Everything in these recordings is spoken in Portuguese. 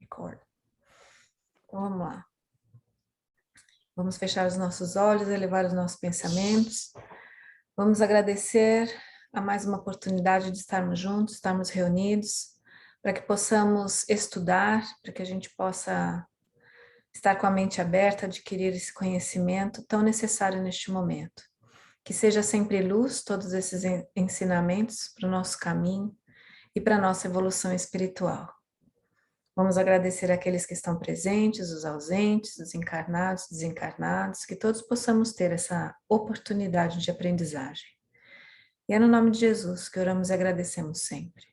Record. Então, vamos lá. Vamos fechar os nossos olhos, elevar os nossos pensamentos. Vamos agradecer a mais uma oportunidade de estarmos juntos, estarmos reunidos, para que possamos estudar, para que a gente possa estar com a mente aberta, adquirir esse conhecimento tão necessário neste momento. Que seja sempre luz todos esses ensinamentos para o nosso caminho e para a nossa evolução espiritual. Vamos agradecer àqueles que estão presentes, os ausentes, os encarnados, desencarnados, que todos possamos ter essa oportunidade de aprendizagem. E é no nome de Jesus que oramos e agradecemos sempre.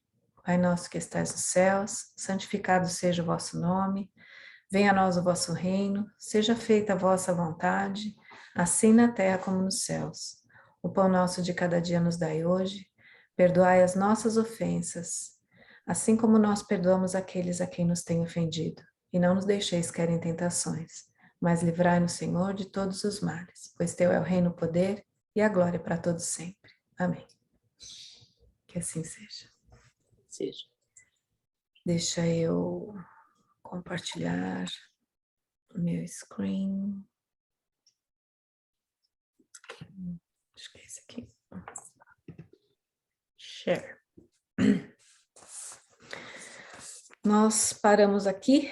Pai nosso que estais nos céus, santificado seja o vosso nome, venha a nós o vosso reino, seja feita a vossa vontade, assim na terra como nos céus. O pão nosso de cada dia nos dai hoje, perdoai as nossas ofensas, assim como nós perdoamos aqueles a quem nos têm ofendido. E não nos deixeis cair em tentações, mas livrai-nos, Senhor, de todos os males, pois teu é o reino, o poder e a glória para todos sempre. Amém. Que assim seja. Seja. Deixa eu compartilhar o meu screen. Acho que é esse aqui. Share. Nós paramos aqui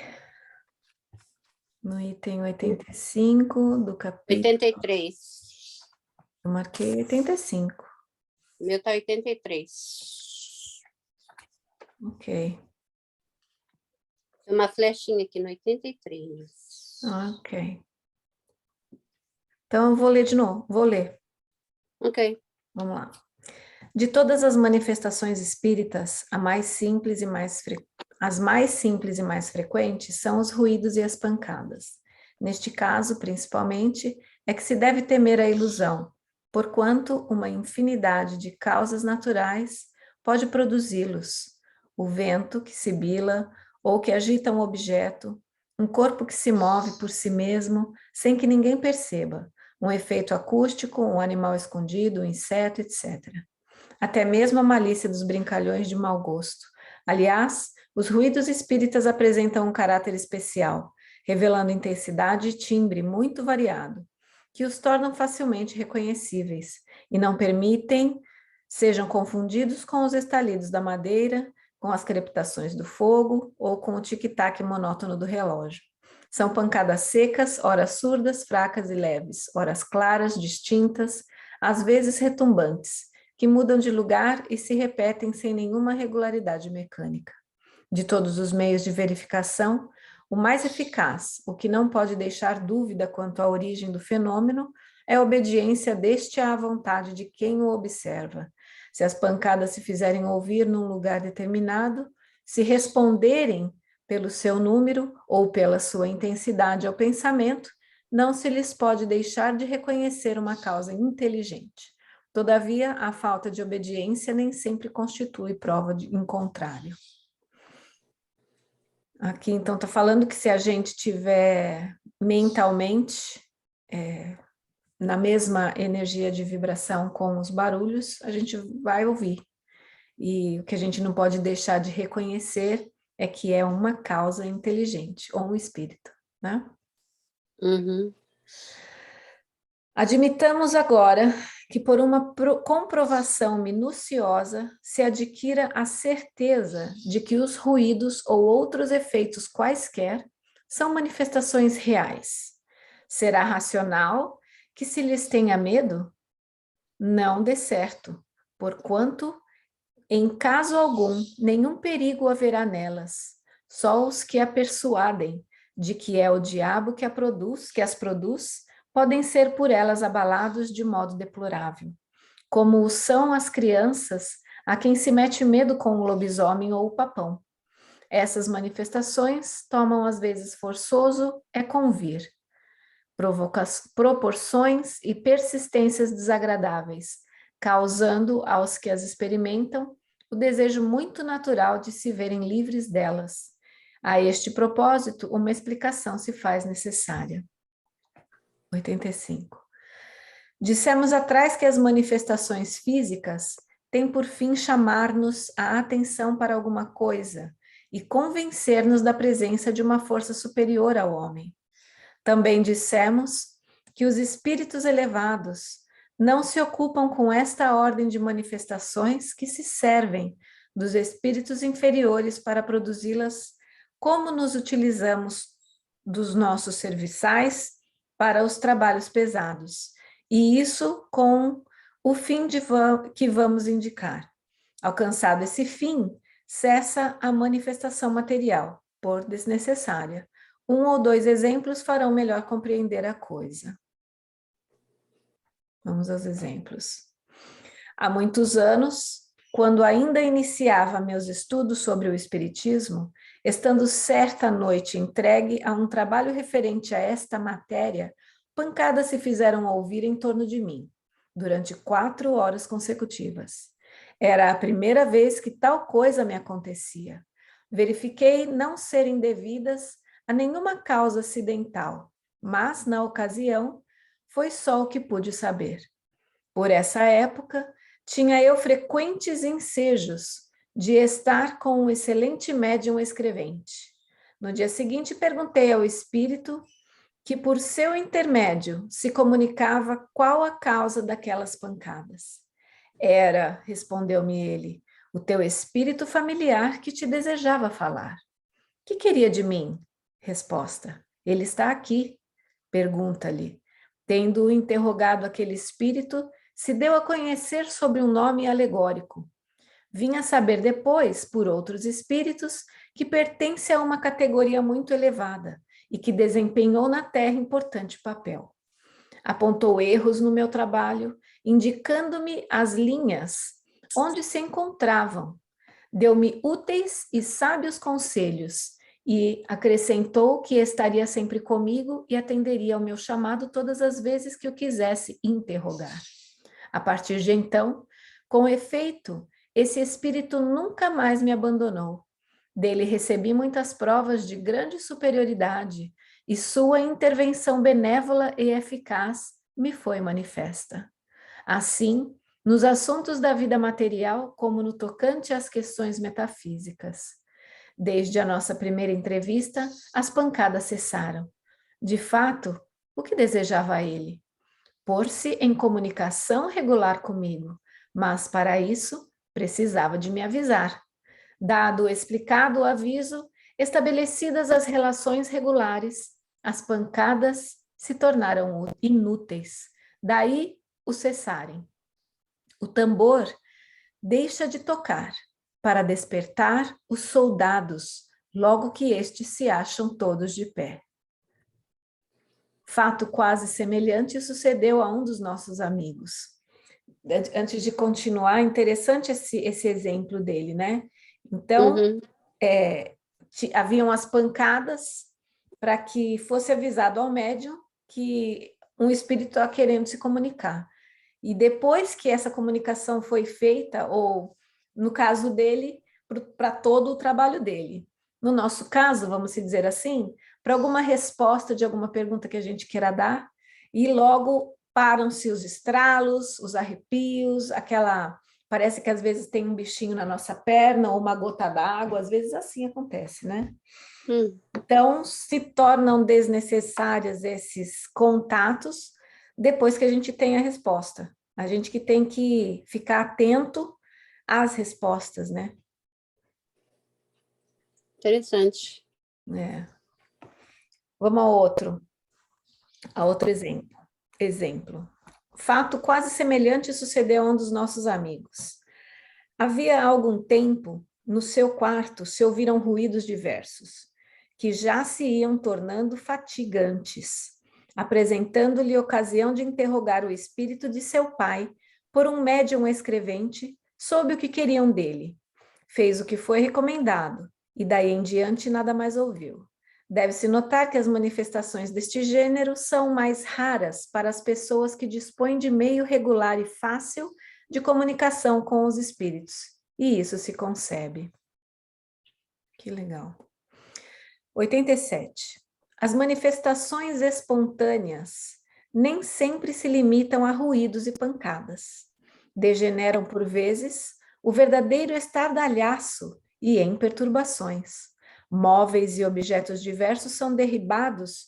no item 85 do capítulo. 83. Eu marquei 85. O meu tá 83. Ok. Tem uma flechinha aqui no 83. Ok. Então, eu vou ler de novo. Vou ler. Ok. Vamos lá. De todas as manifestações espíritas, as mais simples e mais frequentes são os ruídos e as pancadas. Neste caso, principalmente, é que se deve temer a ilusão, porquanto uma infinidade de causas naturais pode produzi-los. O vento que sibila ou que agita um objeto, um corpo que se move por si mesmo sem que ninguém perceba, um efeito acústico, um animal escondido, um inseto, etc. Até mesmo a malícia dos brincalhões de mau gosto. Aliás, os ruídos espíritas apresentam um caráter especial, revelando intensidade e timbre muito variado, que os tornam facilmente reconhecíveis e não permitem sejam confundidos com os estalidos da madeira, com as crepitações do fogo ou com o tic-tac monótono do relógio. São pancadas secas, ora surdas, fracas e leves, horas claras, distintas, às vezes retumbantes, que mudam de lugar e se repetem sem nenhuma regularidade mecânica. De todos os meios de verificação, o mais eficaz, o que não pode deixar dúvida quanto à origem do fenômeno, é a obediência deste à vontade de quem o observa. Se as pancadas se fizerem ouvir num lugar determinado, se responderem pelo seu número ou pela sua intensidade ao pensamento, não se lhes pode deixar de reconhecer uma causa inteligente. Todavia, a falta de obediência nem sempre constitui prova em contrário. Aqui, então, está falando que se a gente tiver mentalmente na mesma energia de vibração com os barulhos, a gente vai ouvir. E o que a gente não pode deixar de reconhecer é que é uma causa inteligente, ou um espírito, né? Uhum. Admitamos agora que por uma comprovação minuciosa se adquira a certeza de que os ruídos ou outros efeitos quaisquer são manifestações reais. Será racional que se lhes tenha medo? Não de certo, porquanto, em caso algum, nenhum perigo haverá nelas, só os que a persuadem de que é o diabo que as produz, podem ser por elas abalados de modo deplorável, como o são as crianças a quem se mete medo com o lobisomem ou o papão. Essas manifestações tomam às vezes forçoso convir, proporções e persistências desagradáveis, causando aos que as experimentam o desejo muito natural de se verem livres delas. A este propósito, uma explicação se faz necessária. 85. Dissemos atrás que as manifestações físicas têm por fim chamar-nos a atenção para alguma coisa, e convencer-nos da presença de uma força superior ao homem. Também dissemos que os espíritos elevados não se ocupam com esta ordem de manifestações que se servem dos espíritos inferiores para produzi-las, como nos utilizamos dos nossos serviçais para os trabalhos pesados, e isso com o fim que vamos indicar. Alcançado esse fim, cessa a manifestação material, por desnecessária. 1 ou 2 exemplos farão melhor compreender a coisa. Vamos aos exemplos. Há muitos anos, quando ainda iniciava meus estudos sobre o Espiritismo, estando certa noite entregue a um trabalho referente a esta matéria, pancadas se fizeram ouvir em torno de mim, durante 4 horas consecutivas. Era a primeira vez que tal coisa me acontecia. Verifiquei não serem devidas a nenhuma causa acidental, mas, na ocasião, foi só o que pude saber. Por essa época, tinha eu frequentes ensejos de estar com um excelente médium escrevente. No dia seguinte, perguntei ao espírito que, por seu intermédio, se comunicava qual a causa daquelas pancadas. Era, respondeu-me ele, o teu espírito familiar que te desejava falar. Que queria de mim? Resposta: ele está aqui. Pergunta-lhe. Tendo interrogado aquele espírito, se deu a conhecer sob um nome alegórico. Vinha saber depois, por outros espíritos, que pertence a uma categoria muito elevada e que desempenhou na Terra importante papel. Apontou erros no meu trabalho, indicando-me as linhas onde se encontravam. Deu-me úteis e sábios conselhos e acrescentou que estaria sempre comigo e atenderia ao meu chamado todas as vezes que eu quisesse interrogar. A partir de então, com efeito, esse espírito nunca mais me abandonou. Dele recebi muitas provas de grande superioridade e sua intervenção benévola e eficaz me foi manifesta. Assim, nos assuntos da vida material, como no tocante às questões metafísicas. Desde a nossa primeira entrevista, as pancadas cessaram. De fato, o que desejava ele? Pôr-se em comunicação regular comigo, mas para isso precisava de me avisar. Dado o explicado o aviso, estabelecidas as relações regulares, as pancadas se tornaram inúteis, daí o cessarem. O tambor deixa de tocar para despertar os soldados, logo que estes se acham todos de pé. Fato quase semelhante sucedeu a um dos nossos amigos. Antes de continuar, interessante esse exemplo dele, né? Então, haviam as pancadas para que fosse avisado ao médium que um espírito está querendo se comunicar. E depois que essa comunicação foi feita, ou no caso dele, para todo o trabalho dele. No nosso caso, vamos dizer assim, para alguma resposta de alguma pergunta que a gente queira dar, e logo param-se os estralos, os arrepios, parece que às vezes tem um bichinho na nossa perna, ou uma gota d'água, às vezes assim acontece, né? Então, se tornam desnecessários esses contatos depois que a gente tem a resposta. A gente que tem que ficar atento às respostas, né? Interessante. Vamos a outro exemplo. Fato quase semelhante sucedeu a um dos nossos amigos. Havia algum tempo, no seu quarto, se ouviram ruídos diversos, que já se iam tornando fatigantes, apresentando-lhe ocasião de interrogar o espírito de seu pai por um médium escrevente sobre o que queriam dele. Fez o que foi recomendado, e daí em diante nada mais ouviu. Deve-se notar que as manifestações deste gênero são mais raras para as pessoas que dispõem de meio regular e fácil de comunicação com os espíritos, e isso se concebe. Que legal. 87. As manifestações espontâneas nem sempre se limitam a ruídos e pancadas. Degeneram, por vezes, o verdadeiro estardalhaço e em perturbações. Móveis e objetos diversos são derribados,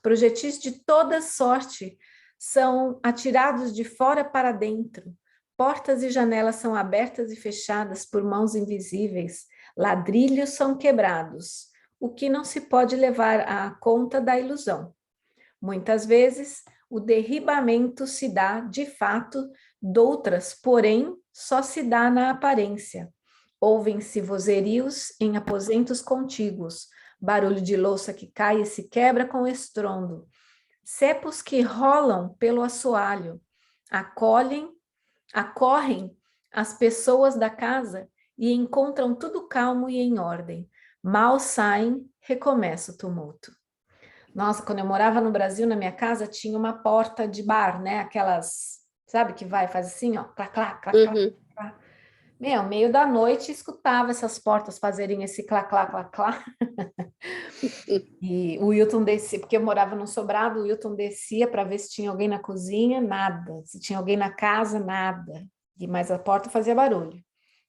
projetis de toda sorte são atirados de fora para dentro. Portas e janelas são abertas e fechadas por mãos invisíveis. Ladrilhos são quebrados, o que não se pode levar à conta da ilusão. Muitas vezes, o derribamento se dá, de fato, doutras, porém, só se dá na aparência. Ouvem-se vozerios em aposentos contíguos, barulho de louça que cai e se quebra com estrondo, cepos que rolam pelo assoalho, acorrem as pessoas da casa e encontram tudo calmo e em ordem. Mal saem, recomeça o tumulto. Nossa, quando eu morava no Brasil, na minha casa, tinha uma porta de bar, né? Aquelas, sabe, que vai, faz assim, ó, clá, clá, clá, clá, clá. Meu, meio da noite escutava essas portas fazerem esse clá, clá, clá, clá. E o Wilton descia, porque eu morava num sobrado, o Wilton descia para ver se tinha alguém na cozinha, nada. Se tinha alguém na casa, nada. Mas a porta fazia barulho.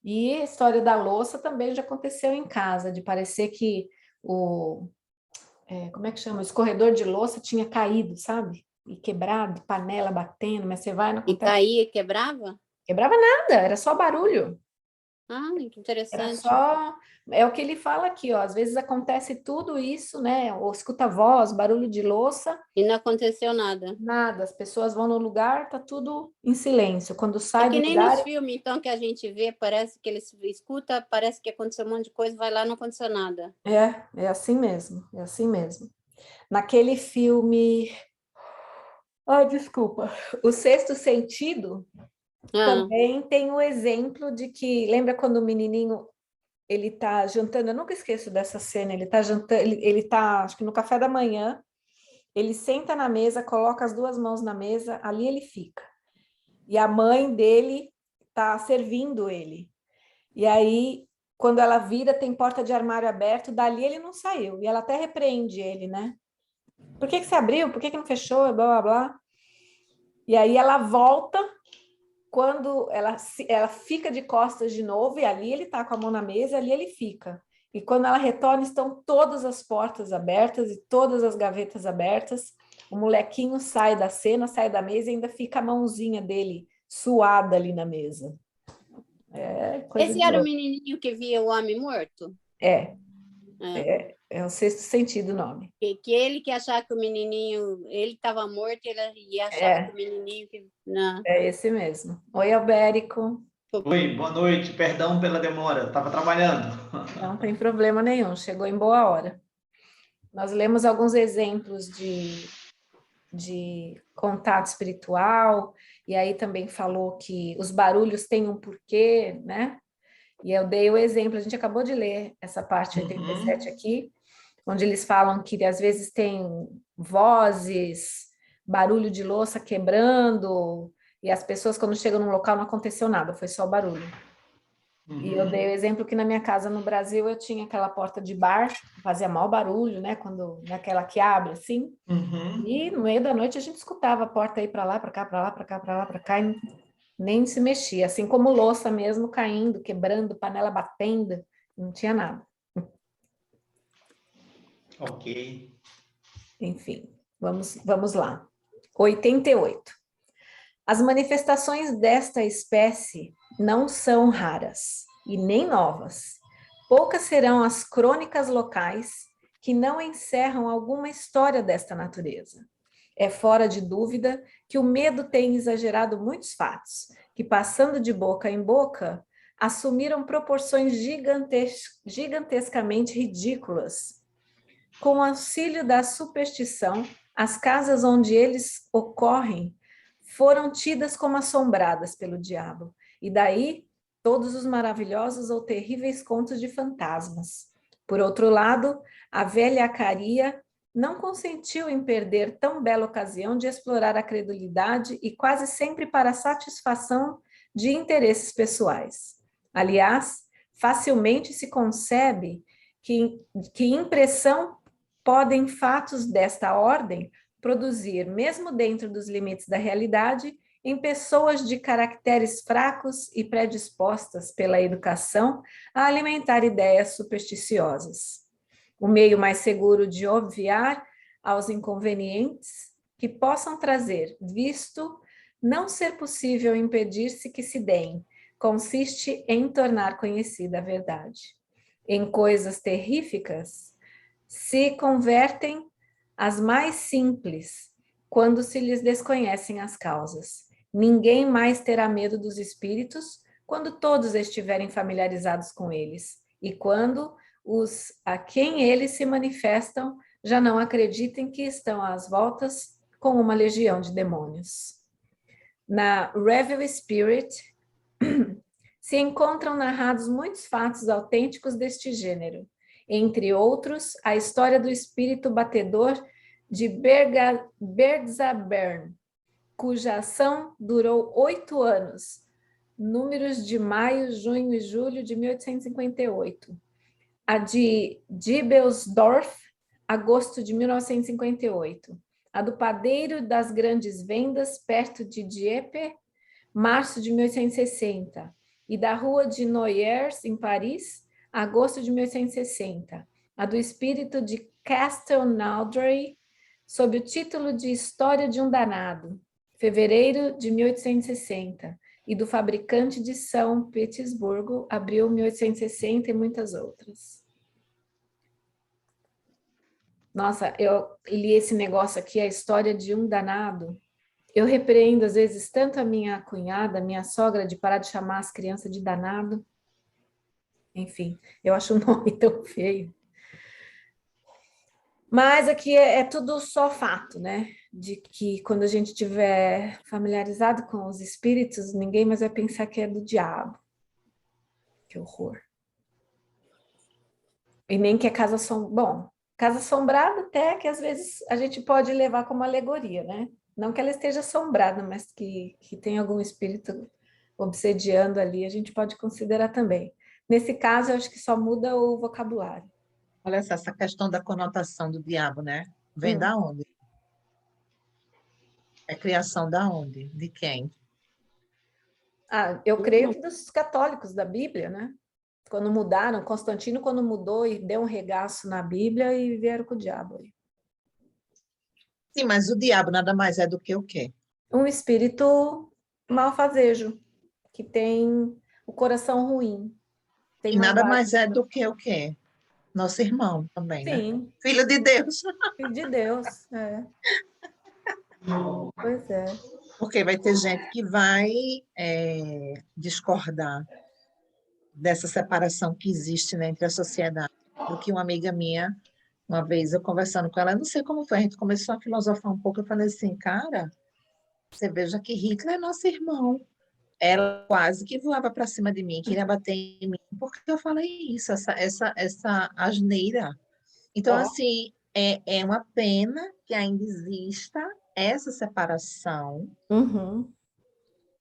E a história da louça também já aconteceu em casa, de parecer que como é que chama? O escorredor de louça tinha caído, sabe? E quebrado, panela batendo, mas você vai, não E acontece. caía e quebrava? Quebrava nada, era só barulho. Ah, que Era interessante. só. É o que ele fala aqui, ó. Às vezes acontece tudo isso, né? Ou escuta voz, barulho de louça, E não aconteceu nada. nada. As pessoas vão no lugar, tá tudo em silêncio. Quando É sai que do nem lugar, nos filmes, então, que a gente vê, parece que eles escuta, parece que aconteceu um monte de coisa, vai lá, não aconteceu nada. é assim mesmo, é assim mesmo. Naquele filme. Ai, desculpa. O Sexto Sentido Ah, também tem o exemplo de que. Lembra quando o menininho ele tá jantando? Eu nunca esqueço dessa cena. Ele tá jantando, ele tá, acho que no café da manhã. Ele senta na mesa, coloca as duas mãos na mesa, ali ele fica. E a mãe dele tá servindo ele. E aí, quando ela vira, tem porta de armário aberto, dali ele não saiu. E ela até repreende ele, né? Por que você abriu? Por que não fechou? Blá, blá, blá. E aí ela volta, quando ela fica de costas de novo, e ali ele tá com a mão na mesa, ali ele fica. E quando ela retorna, estão todas as portas abertas e todas as gavetas abertas. O molequinho sai da cena, sai da mesa e ainda fica a mãozinha dele suada ali na mesa. É coisa esse de era o louco. menininho que via o homem morto? É, É. é o Sexto Sentido o nome. Que ele que achava que o menininho, ele estava morto, ele ia achava que o É, menininho que não. é esse mesmo. Oi, Albérico. Oi, boa noite. Perdão pela demora, estava trabalhando. Não tem problema nenhum, chegou em boa hora. Nós lemos alguns exemplos de contato espiritual, e aí também falou que os barulhos têm um porquê, né? E eu dei o exemplo, a gente acabou de ler essa parte 87 aqui, onde eles falam que às vezes tem vozes, barulho de louça quebrando, e as pessoas quando chegam num local não aconteceu nada, foi só barulho. E eu dei o exemplo que na minha casa no Brasil eu tinha aquela porta de bar, fazia mau barulho, né? Quando naquela que abre assim. E no meio da noite a gente escutava a porta ir para lá, para cá, para lá, para cá, para lá, para cá, e nem se mexia, assim como louça mesmo caindo, quebrando, panela batendo, não tinha nada. Ok. Enfim, vamos lá. 88. As manifestações desta espécie não são raras e nem novas. Poucas serão as crônicas locais que não encerram alguma história desta natureza. É fora de dúvida que o medo tem exagerado muitos fatos, que passando de boca em boca, assumiram proporções gigantescamente ridículas. Com o auxílio da superstição, as casas onde eles ocorrem foram tidas como assombradas pelo diabo, e daí todos os maravilhosos ou terríveis contos de fantasmas. Por outro lado, a velha Acaria não consentiu em perder tão bela ocasião de explorar a credulidade e quase sempre para a satisfação de interesses pessoais. Aliás, facilmente se concebe que impressão podem fatos desta ordem produzir, mesmo dentro dos limites da realidade, em pessoas de caracteres fracos e predispostas pela educação a alimentar ideias supersticiosas. O meio mais seguro de obviar aos inconvenientes que possam trazer, visto não ser possível impedir-se que se deem, consiste em tornar conhecida a verdade. Em coisas terríficas, se convertem as mais simples, quando se lhes desconhecem as causas. Ninguém mais terá medo dos espíritos quando todos estiverem familiarizados com eles, e quando os a quem eles se manifestam já não acreditem que estão às voltas com uma legião de demônios. Na Revell Spirit, se encontram narrados muitos fatos autênticos deste gênero, entre outros, a história do espírito batedor de Bergzabern, cuja ação durou 8 anos, números de maio, junho e julho de 1858. A de Dibelsdorf, agosto de 1958. A do padeiro das grandes vendas, perto de Dieppe, março de 1860. E da rua de Noyers, em Paris, agosto de 1860. A do espírito de Castelnaudary, sob o título de História de um Danado, fevereiro de 1860. E do fabricante de São Petersburgo, abril de 1860 e muitas outras. Nossa, eu li esse negócio aqui, a história de um danado. Eu repreendo, às vezes, tanto a minha cunhada, a minha sogra, de parar de chamar as crianças de danado. Enfim, eu acho o nome tão feio. Mas aqui é tudo só fato, né? De que quando a gente estiver familiarizado com os espíritos, ninguém mais vai pensar que é do diabo. Que horror. E nem que é casa assombrada. Bom, casa assombrada até que às vezes a gente pode levar como alegoria, né? Não que ela esteja assombrada, mas que tem algum espírito obsediando ali, a gente pode considerar também. Nesse caso, eu acho que só muda o vocabulário. Olha só, essa questão da conotação do diabo, né? Vem da onde? É criação da onde? De quem? Eu creio que dos católicos da Bíblia, né? Quando mudaram, Constantino quando mudou e deu um regaço na Bíblia e vieram com o diabo aí. Sim, mas o diabo nada mais é do que o quê? Um espírito malfazejo, que tem o coração ruim. Tem E nada maldade. mais é do que o quê? Nosso irmão também, né? Sim, Filho de Deus. filho de Deus. É. Pois é. Porque vai ter gente que vai discordar dessa separação que existe, né, entre a sociedade. Do que uma amiga minha, uma vez eu conversando com ela, eu não sei como foi, a gente começou a filosofar um pouco, eu falei assim, cara, você veja que Hitler é nosso irmão. Ela quase que voava para cima de mim, queria bater em mim, porque eu falei isso, essa asneira. Então, assim, é uma pena que ainda exista essa separação Uhum.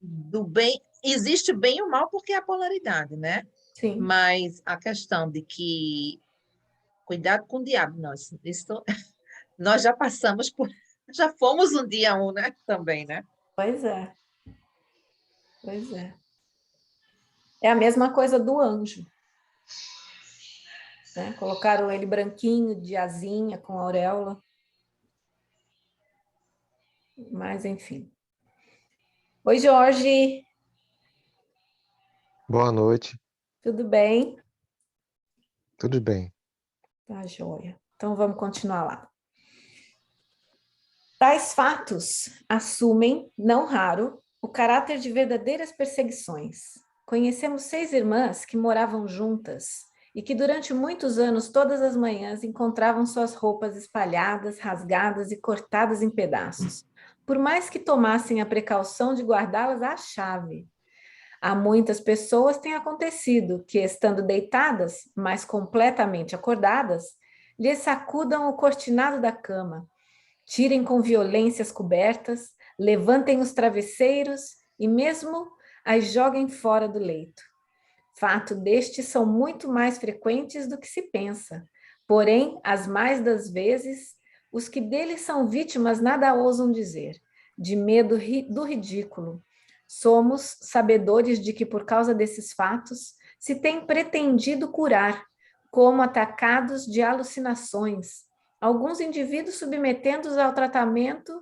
do bem. Existe bem e o mal porque é a polaridade, né? Sim. Mas a questão de que cuidado com o diabo, nós já passamos por, já fomos um dia um, né? Também, né? Pois é. Pois é. É a mesma coisa do anjo. Né? Colocaram ele branquinho, de asinha, com auréola. Mas, enfim. Oi, Jorge. Boa noite, Tudo bem? tudo bem? Tá, joia. Então, vamos continuar lá. Tais fatos assumem, não raro, o caráter de verdadeiras perseguições. Conhecemos 6 irmãs que moravam juntas e que durante muitos anos, todas as manhãs, encontravam suas roupas espalhadas, rasgadas e cortadas em pedaços, por mais que tomassem a precaução de guardá-las à chave. A muitas pessoas tem acontecido que, estando deitadas, mas completamente acordadas, lhes sacudam o cortinado da cama, tirem com violência as cobertas, levantem os travesseiros e mesmo as joguem fora do leito. Fato destes são muito mais frequentes do que se pensa, porém, as mais das vezes, os que deles são vítimas nada ousam dizer. de medo do ridículo. Somos sabedores de que, por causa desses fatos, se tem pretendido curar, como atacados de alucinações, alguns indivíduos submetendo-os ao tratamento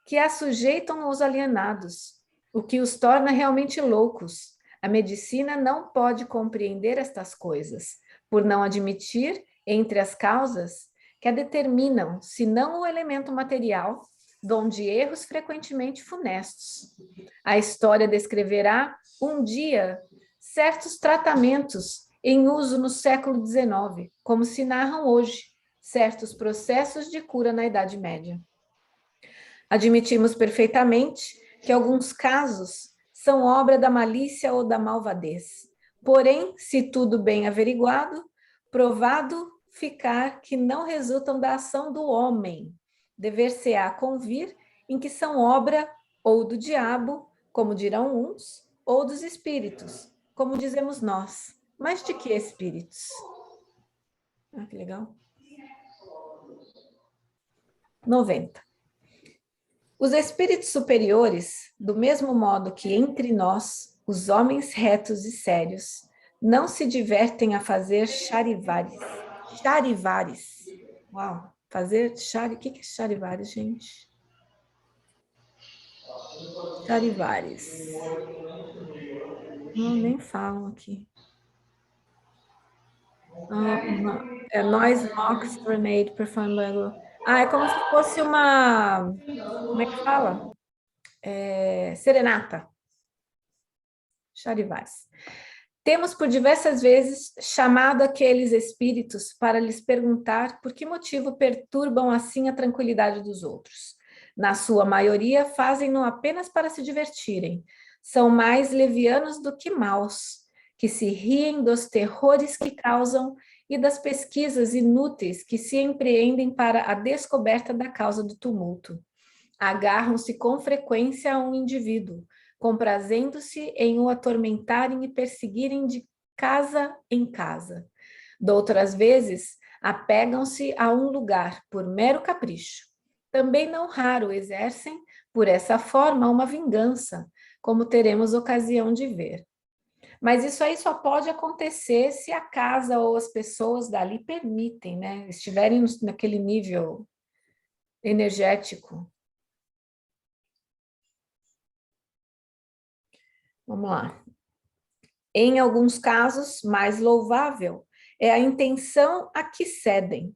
que a sujeitam aos alienados, o que os torna realmente loucos. A medicina não pode compreender estas coisas, por não admitir, entre as causas, que a determinam, se não o elemento material, donde erros frequentemente funestos. A história descreverá, um dia, certos tratamentos em uso no século XIX, como se narram hoje certos processos de cura na Idade Média. Admitimos perfeitamente que alguns casos são obra da malícia ou da malvadez. Porém, se tudo bem averiguado, provado ficar que não resultam da ação do homem, dever-se-á convir em que são obra ou do diabo, como dirão uns, ou dos espíritos, como dizemos nós. Mas de que espíritos? Ah, que legal. 90. Os espíritos superiores, do mesmo modo que entre nós, os homens retos e sérios, não se divertem a fazer charivares. Charivares. Uau, fazer chari... O que é charivares, gente? Charivares. Não, nem falam aqui. Noise, mocks, serenade, performed by... é como se fosse uma... Como é que fala? Serenata. Charivares. Temos por diversas vezes chamado aqueles espíritos para lhes perguntar por que motivo perturbam assim a tranquilidade dos outros. Na sua maioria, fazem-no apenas para se divertirem. São mais levianos do que maus, que se riem dos terrores que causam e das pesquisas inúteis que se empreendem para a descoberta da causa do tumulto. Agarram-se com frequência a um indivíduo, comprazendo-se em o atormentarem e perseguirem de casa em casa. Doutras vezes, apegam-se a um lugar por mero capricho. Também não raro exercem, por essa forma, uma vingança, como teremos ocasião de ver. Mas isso aí só pode acontecer se a casa ou as pessoas dali permitem, né? Estiverem naquele nível energético. Vamos lá. Em alguns casos, mais louvável é a intenção a que cedem.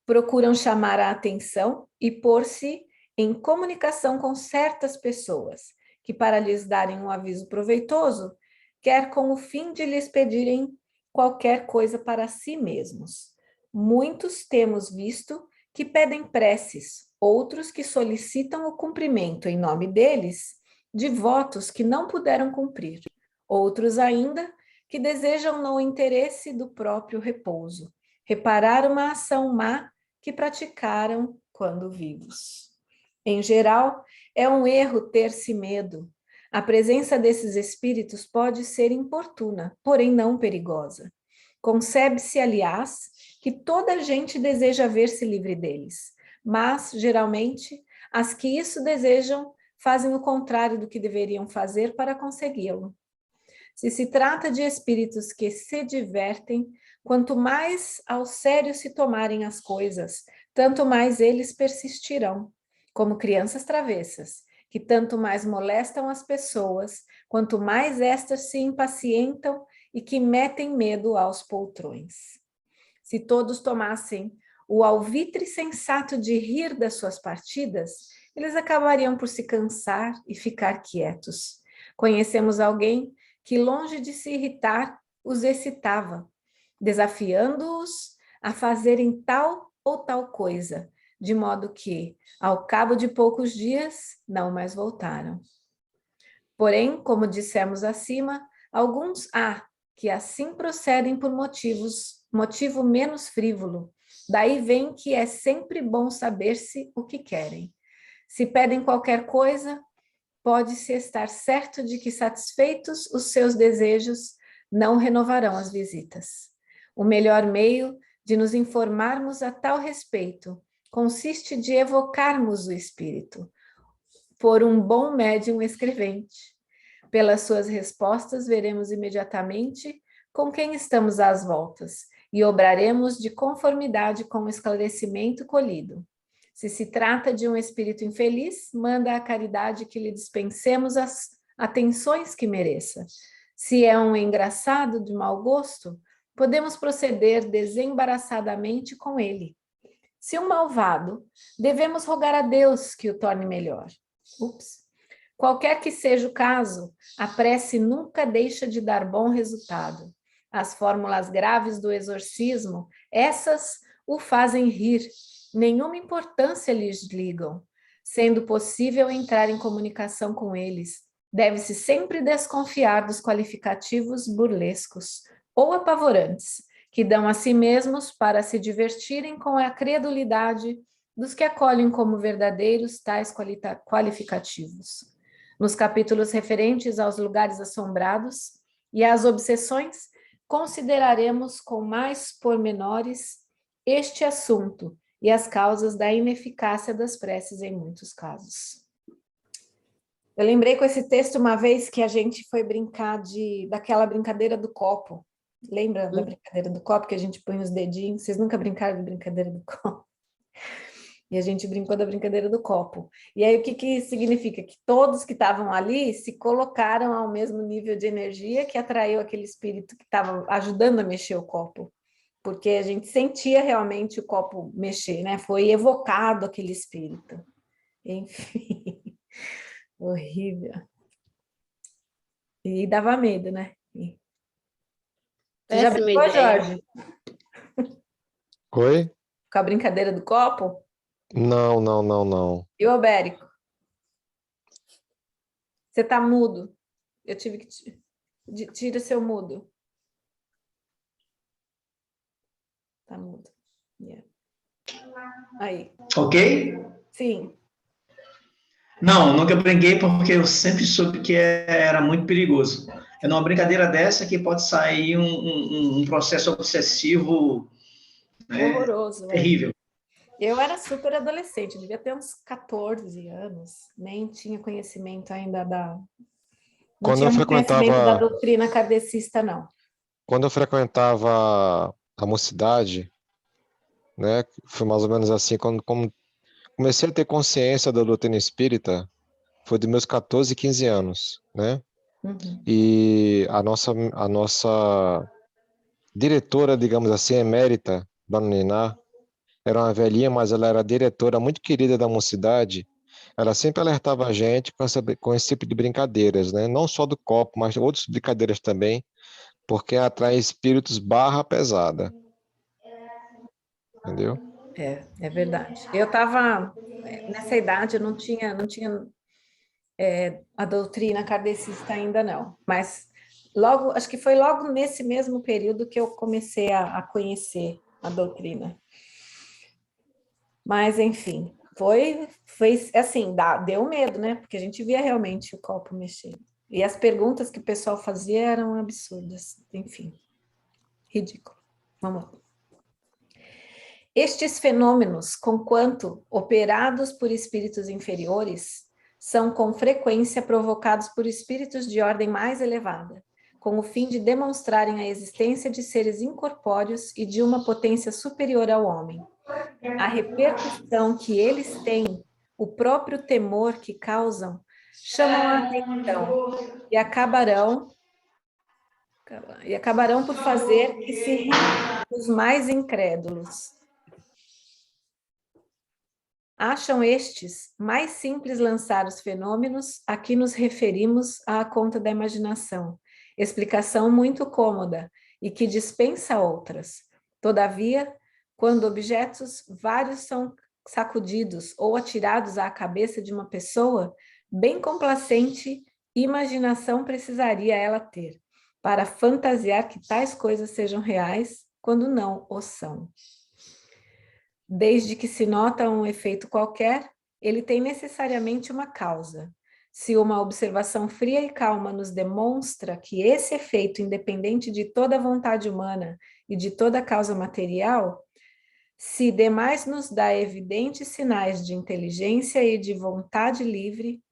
Procuram chamar a atenção e pôr-se em comunicação com certas pessoas, que para lhes darem um aviso proveitoso, quer com o fim de lhes pedirem qualquer coisa para si mesmos. Muitos temos visto que pedem preces, outros que solicitam o cumprimento em nome deles de votos que não puderam cumprir, outros ainda que desejam no interesse do próprio repouso, reparar uma ação má que praticaram quando vivos. Em geral, é um erro ter-se medo. A presença desses espíritos pode ser importuna, porém não perigosa. Concebe-se, aliás, que toda a gente deseja ver-se livre deles, mas, geralmente, as que isso desejam fazem o contrário do que deveriam fazer para consegui-lo. Se se trata de espíritos que se divertem, quanto mais ao sério se tomarem as coisas, tanto mais eles persistirão, como crianças travessas, que tanto mais molestam as pessoas, quanto mais estas se impacientam e que metem medo aos poltrões. Se todos tomassem o alvitre sensato de rir das suas partidas, eles acabariam por se cansar e ficar quietos. Conhecemos alguém que, longe de se irritar, os excitava, desafiando-os a fazerem tal ou tal coisa, de modo que, ao cabo de poucos dias, não mais voltaram. Porém, como dissemos acima, alguns há que assim procedem por motivo menos frívolo. Daí vem que é sempre bom saber-se o que querem. Se pedem qualquer coisa, pode-se estar certo de que, satisfeitos os seus desejos, não renovarão as visitas. O melhor meio de nos informarmos a tal respeito consiste de evocarmos o espírito. for um bom médium escrevente. Pelas suas respostas, veremos imediatamente com quem estamos às voltas e obraremos de conformidade com o esclarecimento colhido. Se se trata de um espírito infeliz, manda à caridade que lhe dispensemos as atenções que mereça. Se é um engraçado de mau gosto, podemos proceder desembaraçadamente com ele. Se um malvado, devemos rogar a Deus que o torne melhor. Qualquer que seja o caso, a prece nunca deixa de dar bom resultado. As fórmulas graves do exorcismo, essas o fazem rir, nenhuma importância lhes ligam. Sendo possível entrar em comunicação com eles, deve-se sempre desconfiar dos qualificativos burlescos ou apavorantes, que dão a si mesmos para se divertirem com a credulidade dos que acolhem como verdadeiros tais qualificativos. Nos capítulos referentes aos lugares assombrados e às obsessões, consideraremos com mais pormenores este assunto e as causas da ineficácia das preces em muitos casos. Eu lembrei com esse texto uma vez que a gente foi brincar daquela brincadeira do copo. Lembra da brincadeira do copo que a gente põe os dedinhos? Vocês nunca brincaram de brincadeira do copo? E a gente brincou da brincadeira do copo. E aí o que significa? Que todos que estavam ali se colocaram ao mesmo nível de energia que atraiu aquele espírito que estava ajudando a mexer o copo. Porque a gente sentia realmente o copo mexer, né? Foi evocado aquele espírito. Enfim, horrível. E dava medo, né? Você já Péssima brincou, ideia. Jorge? Oi? Com a brincadeira do copo? Não, não, não, não. E o Albérico? Você está mudo. Eu tive que... Tira seu mudo. Tá mudo. Yeah. Aí. Ok? Sim. Não, nunca brinquei porque eu sempre soube que era muito perigoso. É numa brincadeira dessa que pode sair um processo obsessivo, né, Horroroso. terrível. Eu era super adolescente, devia ter uns 14 anos, nem tinha conhecimento ainda Não Quando tinha eu muito conhecimento da frequentava, doutrina kardecista, não. quando eu frequentava a mocidade, né, foi mais ou menos assim, como comecei a ter consciência da doutrina espírita, foi dos meus 14, 15 anos, né? Uhum. E a nossa diretora, digamos assim, emérita, Dona Niná, era uma velhinha, mas ela era diretora muito querida da mocidade. Ela sempre alertava a gente com esse tipo de brincadeiras, né? Não só do copo, mas outras brincadeiras também, porque atrai espíritos barra pesada. Entendeu? É verdade. Eu estava nessa idade, eu não tinha a doutrina kardecista ainda não, mas logo, acho que foi logo nesse mesmo período que eu comecei a conhecer a doutrina. Mas, enfim, foi assim, deu medo, né? Porque a gente via realmente o copo mexendo. E as perguntas que o pessoal fazia eram absurdas. Enfim, ridículo. Vamos lá. Estes fenômenos, conquanto operados por espíritos inferiores, são com frequência provocados por espíritos de ordem mais elevada, com o fim de demonstrarem a existência de seres incorpóreos e de uma potência superior ao homem. A repercussão que eles têm, o próprio temor que causam, chamam a atenção e acabarão por fazer que se rendam os mais incrédulos. Acham estes mais simples lançar os fenômenos a que nos referimos à conta da imaginação, explicação muito cômoda e que dispensa outras. Todavia, quando objetos vários são sacudidos ou atirados à cabeça de uma pessoa, bem complacente imaginação precisaria ela ter, para fantasiar que tais coisas sejam reais, quando não o são. Desde que se nota um efeito qualquer, ele tem necessariamente uma causa. Se uma observação fria e calma nos demonstra que esse efeito, independente de toda a vontade humana e de toda a causa material, se demais nos dá evidentes sinais de inteligência e de vontade livre,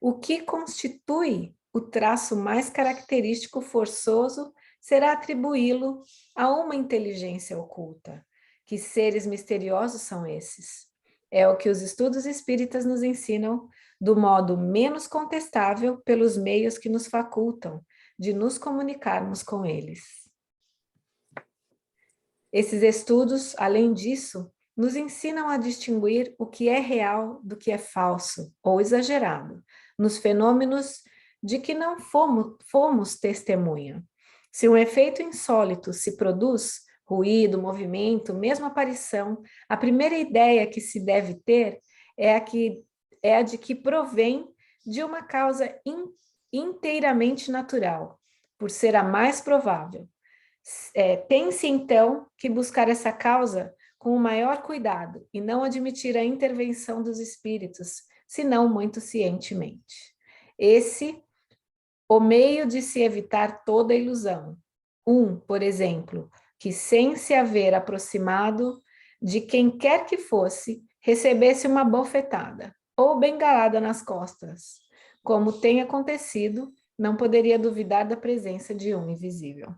o que constitui o traço mais característico forçoso será atribuí-lo a uma inteligência oculta. Que seres misteriosos são esses? É o que os estudos espíritas nos ensinam do modo menos contestável pelos meios que nos facultam de nos comunicarmos com eles. Esses estudos, além disso, nos ensinam a distinguir o que é real do que é falso ou exagerado, nos fenômenos de que não fomos testemunha. Se um efeito insólito se produz, ruído, movimento, mesmo aparição, a primeira ideia que se deve ter é a de que provém de uma causa inteiramente natural, por ser a mais provável. Tem-se, então, que buscar essa causa com o maior cuidado e não admitir a intervenção dos espíritos, senão muito cientemente. Esse, o meio de se evitar toda ilusão. Por exemplo, que sem se haver aproximado de quem quer que fosse, recebesse uma bofetada ou bengalada nas costas. Como tem acontecido, não poderia duvidar da presença de um invisível.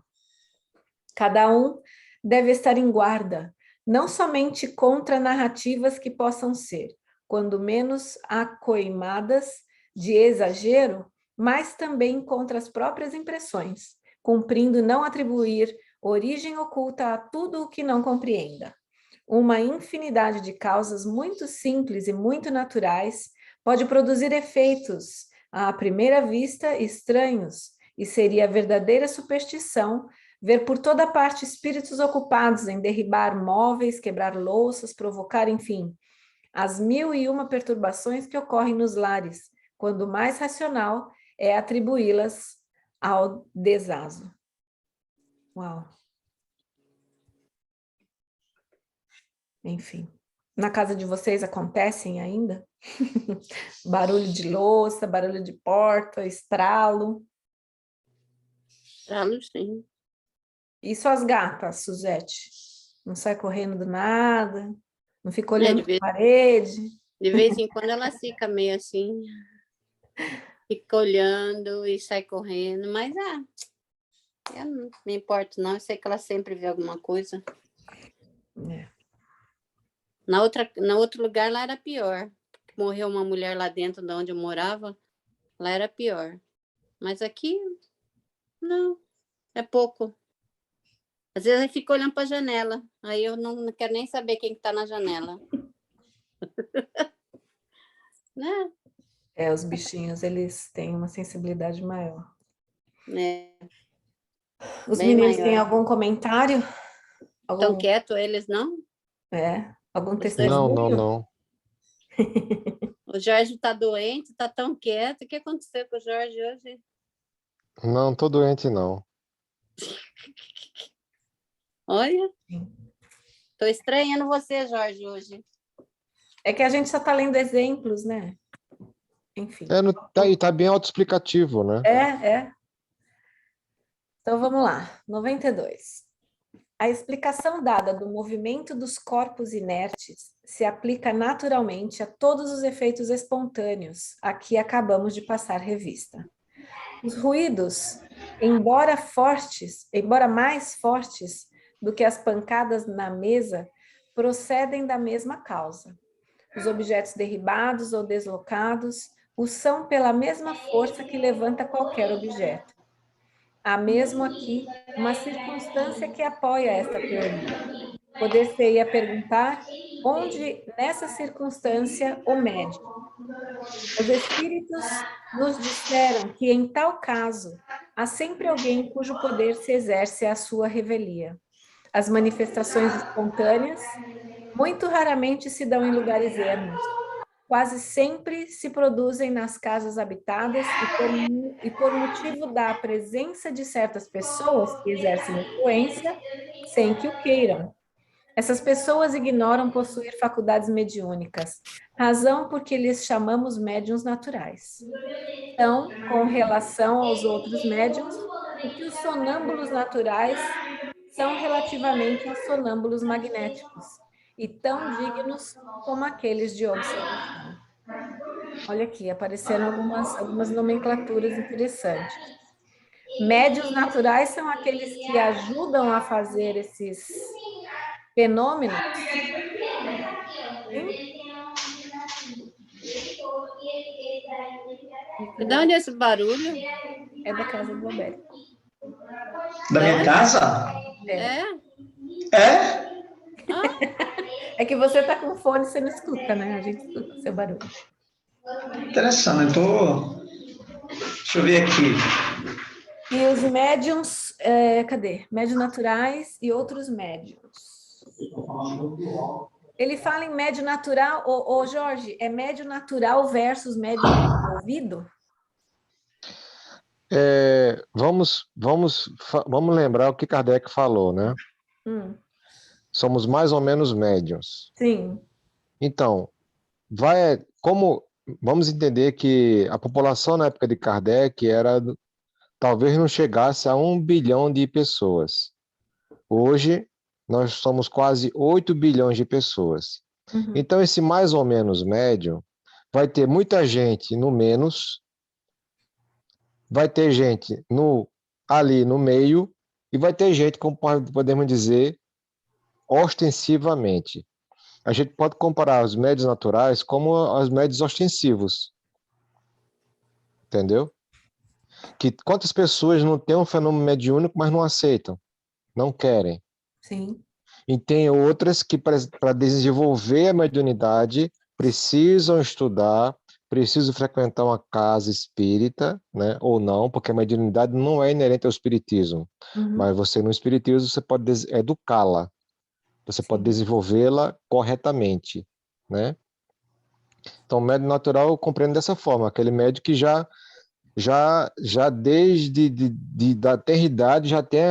Cada um deve estar em guarda, não somente contra narrativas que possam ser, quando menos acoimadas de exagero, mas também contra as próprias impressões, cumprindo não atribuir origem oculta a tudo o que não compreenda. Uma infinidade de causas muito simples e muito naturais pode produzir efeitos, à primeira vista, estranhos, e seria verdadeira superstição ver por toda parte espíritos ocupados em derribar móveis, quebrar louças, provocar, enfim, as 1001 perturbações que ocorrem nos lares, quando o mais racional é atribuí-las ao desazo. Uau! Enfim, na casa de vocês acontecem ainda? Barulho de louça, barulho de porta, estralo. Estralo, sim. E suas gatas, Suzete? Não sai correndo do nada? Não fica olhando para a parede? De vez em quando ela fica meio assim, fica olhando e sai correndo, mas eu não me importo não, eu sei que ela sempre vê alguma coisa. É. No outro lugar lá era pior. Morreu uma mulher lá dentro de onde eu morava, lá era pior. Mas aqui, não, é pouco. Às vezes eu fico olhando para a janela, aí eu não quero nem saber quem está na janela. Né? Os bichinhos, eles têm uma sensibilidade maior. Os Bem meninos maior. têm algum comentário? Estão quietos eles, não? Algum Os testemunho? Não. O Jorge está doente, está tão quieto. O que aconteceu com o Jorge hoje? Não, tô doente, não. Olha, estou estranhando você, Jorge, hoje. É que a gente só está lendo exemplos, né? Enfim. Tá bem autoexplicativo, né? Então, vamos lá. 92. A explicação dada do movimento dos corpos inertes se aplica naturalmente a todos os efeitos espontâneos a que acabamos de passar revista. Os ruídos, embora mais fortes do que as pancadas na mesa, procedem da mesma causa. Os objetos derribados ou deslocados o são pela mesma força que levanta qualquer objeto. Há mesmo aqui uma circunstância que apoia esta teoria. Poder-se-ia perguntar onde, nessa circunstância, o médium. Os espíritos nos disseram que, em tal caso, há sempre alguém cujo poder se exerce à sua revelia. As manifestações espontâneas muito raramente se dão em lugares ermos. Quase sempre se produzem nas casas habitadas e por motivo da presença de certas pessoas que exercem influência sem que o queiram. Essas pessoas ignoram possuir faculdades mediúnicas, razão por que lhes chamamos médiuns naturais. Então, com relação aos outros médiuns, o que os sonâmbulos naturais são relativamente aos sonâmbulos magnéticos, e tão dignos como aqueles de observação. Olha aqui, apareceram algumas nomenclaturas interessantes. Médiuns naturais são aqueles que ajudam a fazer esses fenômenos. Sim? De onde é esse barulho? É da casa do Abel. Da minha onde? casa? É? É? Ah, É que você está com fone, você não escuta, né? A gente escuta o seu barulho. Interessante. Deixa eu ver aqui. E os médiums, cadê? Médios naturais e outros médiums. Ele fala em médio natural, ô Jorge, é médio natural versus médio desenvolvido? Vamos lembrar o que Kardec falou, né? Somos mais ou menos médiuns. Sim. Então, vamos entender que a população na época de Kardec talvez não chegasse a 1 bilhão de pessoas. Hoje, nós somos quase 8 bilhões de pessoas. Uhum. Então, esse mais ou menos médio vai ter muita gente no menos, vai ter gente ali no meio, e vai ter gente, como podemos dizer, ostensivamente. A gente pode comparar os médios naturais como os médios ostensivos. Entendeu? Que quantas pessoas não têm um fenômeno mediúnico, mas não aceitam, não querem. Sim. E tem outras que, para desenvolver a mediunidade, precisam estudar, precisam frequentar uma casa espírita, né? Ou não, porque a mediunidade não é inerente ao espiritismo. Uhum. Mas você, no espiritismo, você pode educá-la, você pode desenvolvêla corretamente, né? Então, o médium natural eu compreendo dessa forma, aquele médium que já desde da eternidade já tem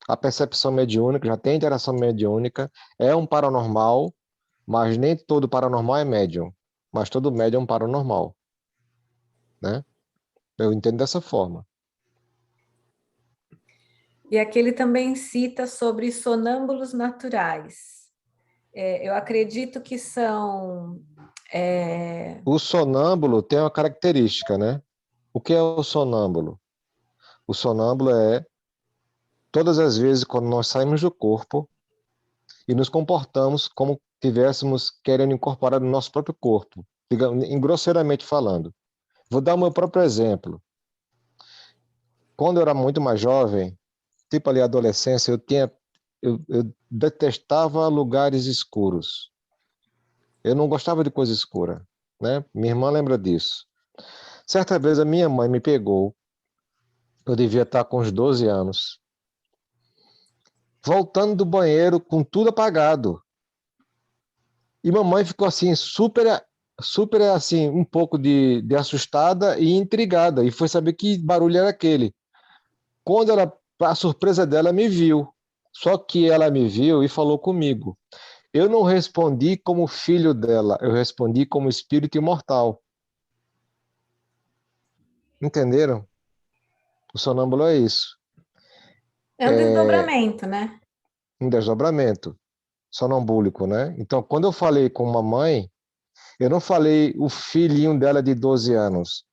a percepção mediúnica, já tem a interação mediúnica, é um paranormal, mas nem todo paranormal é médium, mas todo médium é um paranormal, né? Eu entendo dessa forma. E aqui ele também cita sobre sonâmbulos naturais. Eu acredito que são... O sonâmbulo tem uma característica, né? O que é o sonâmbulo? O sonâmbulo é todas as vezes quando nós saímos do corpo e nos comportamos como tivéssemos querendo incorporar no nosso próprio corpo, grosseiramente falando. Vou dar o meu próprio exemplo. Quando eu era muito mais jovem, tipo ali adolescência, eu detestava lugares escuros. Eu não gostava de coisa escura, né? Minha irmã lembra disso. Certa vez a minha mãe me pegou, eu devia estar com uns 12 anos, voltando do banheiro com tudo apagado. E mamãe ficou assim, super assim, um pouco de assustada e intrigada, e foi saber que barulho era aquele. Quando a surpresa dela, me viu. Só que ela me viu e falou comigo. Eu não respondi como filho dela, eu respondi como espírito imortal. Entenderam? O sonâmbulo é isso. É um desdobramento, né? Um desdobramento sonambúlico, né? Então, quando eu falei com mamãe, eu não falei o filhinho dela de 12 anos.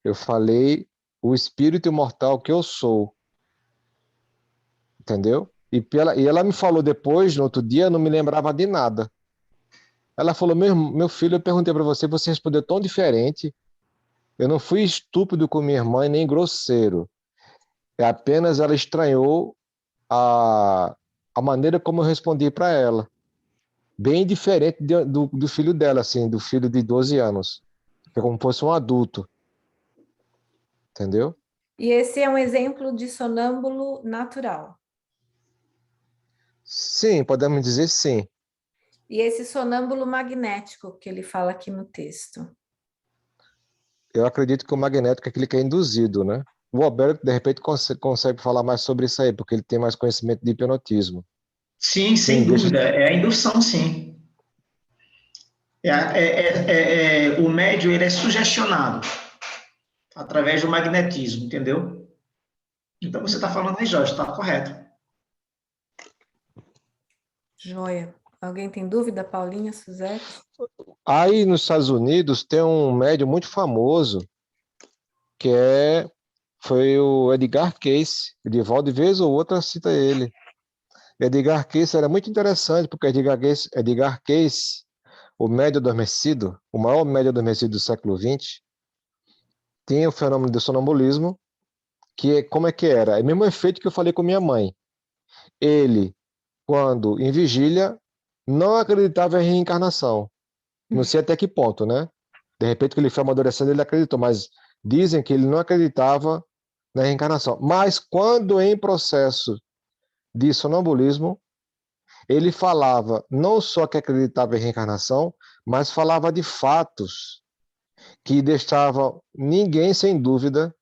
Eu falei o espírito imortal que eu sou. Entendeu? E ela me falou depois, no outro dia, eu não me lembrava de nada. Ela falou, meu filho, eu perguntei para você, você respondeu tão diferente. Eu não fui estúpido com minha irmã, nem grosseiro. É apenas ela estranhou a maneira como eu respondi para ela. Bem diferente do filho dela, assim, do filho de 12 anos. É como se fosse um adulto. Entendeu? E esse é um exemplo de sonâmbulo natural. Sim, podemos dizer sim. E esse sonâmbulo magnético que ele fala aqui no texto. Eu acredito que o magnético é aquele que é induzido, né? O Alberto, de repente, consegue falar mais sobre isso aí, porque ele tem mais conhecimento de hipnotismo. Sim, sem dúvida. É a indução, sim. O médium ele é sugestionado através do magnetismo, entendeu? Então você está falando aí, Jorge, está correto. Joia. Alguém tem dúvida? Paulinha, Suzete? Aí nos Estados Unidos tem um médium muito famoso que foi o Edgar Cayce. Edivaldo, de vez ou outra, cita ele. Edgar Cayce era muito interessante, porque Edgar Cayce, o médium adormecido, o maior médium adormecido do século XX, tinha o fenômeno do sonambulismo, como é que era? É o mesmo efeito que eu falei com minha mãe. Ele, quando em vigília, não acreditava em reencarnação. Não sei até que ponto, né? De repente, que ele foi amadurecendo, ele acreditou, mas dizem que ele não acreditava na reencarnação. Mas quando em processo de sonambulismo, ele falava não só que acreditava em reencarnação, mas falava de fatos que deixavam ninguém sem dúvida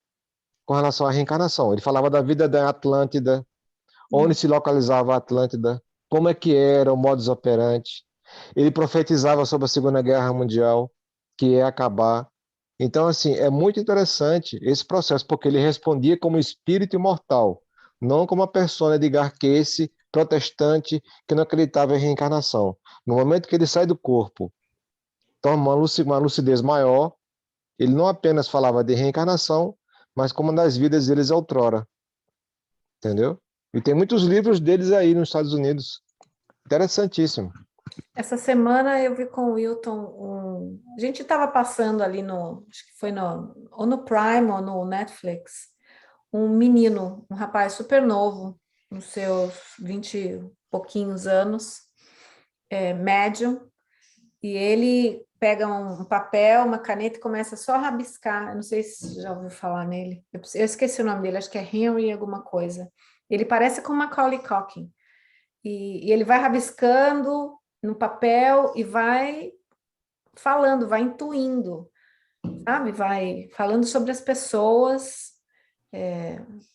com relação à reencarnação. Ele falava da vida da Atlântida, onde se localizava a Atlântida, como é que era o modus operandi. Ele profetizava sobre a Segunda Guerra Mundial, que ia acabar. Então, assim, é muito interessante esse processo, porque ele respondia como espírito imortal, não como uma persona de Edgar Cayce, protestante, que não acreditava em reencarnação. No momento que ele sai do corpo, toma uma lucidez maior, ele não apenas falava de reencarnação, mas como das vidas deles outrora. Entendeu? E tem muitos livros deles aí nos Estados Unidos. Interessantíssimo. Essa semana eu vi com o Wilton, a gente estava passando ali acho que foi ou no Prime ou no Netflix, um menino, um rapaz super novo, nos seus 20 e pouquinhos anos, médium, e ele pega um papel, uma caneta e começa só a rabiscar. Eu não sei se você já ouviu falar nele. Eu esqueci o nome dele, acho que é Henry alguma coisa. Ele parece com Macaulay Culkin. E ele vai rabiscando no papel e vai falando, vai intuindo, sabe? Vai falando sobre as pessoas.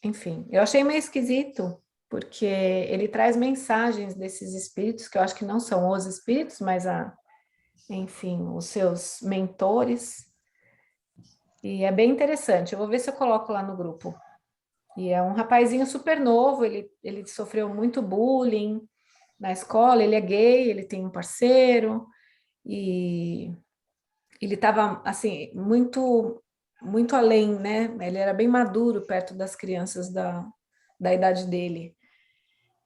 Enfim, eu achei meio esquisito, porque ele traz mensagens desses espíritos, que eu acho que não são os espíritos, mas enfim, os seus mentores. E é bem interessante. Eu vou ver se eu coloco lá no grupo. E é um rapazinho super novo, ele sofreu muito bullying na escola, ele é gay, ele tem um parceiro, e ele estava, assim, muito além, né? Ele era bem maduro perto das crianças da idade dele.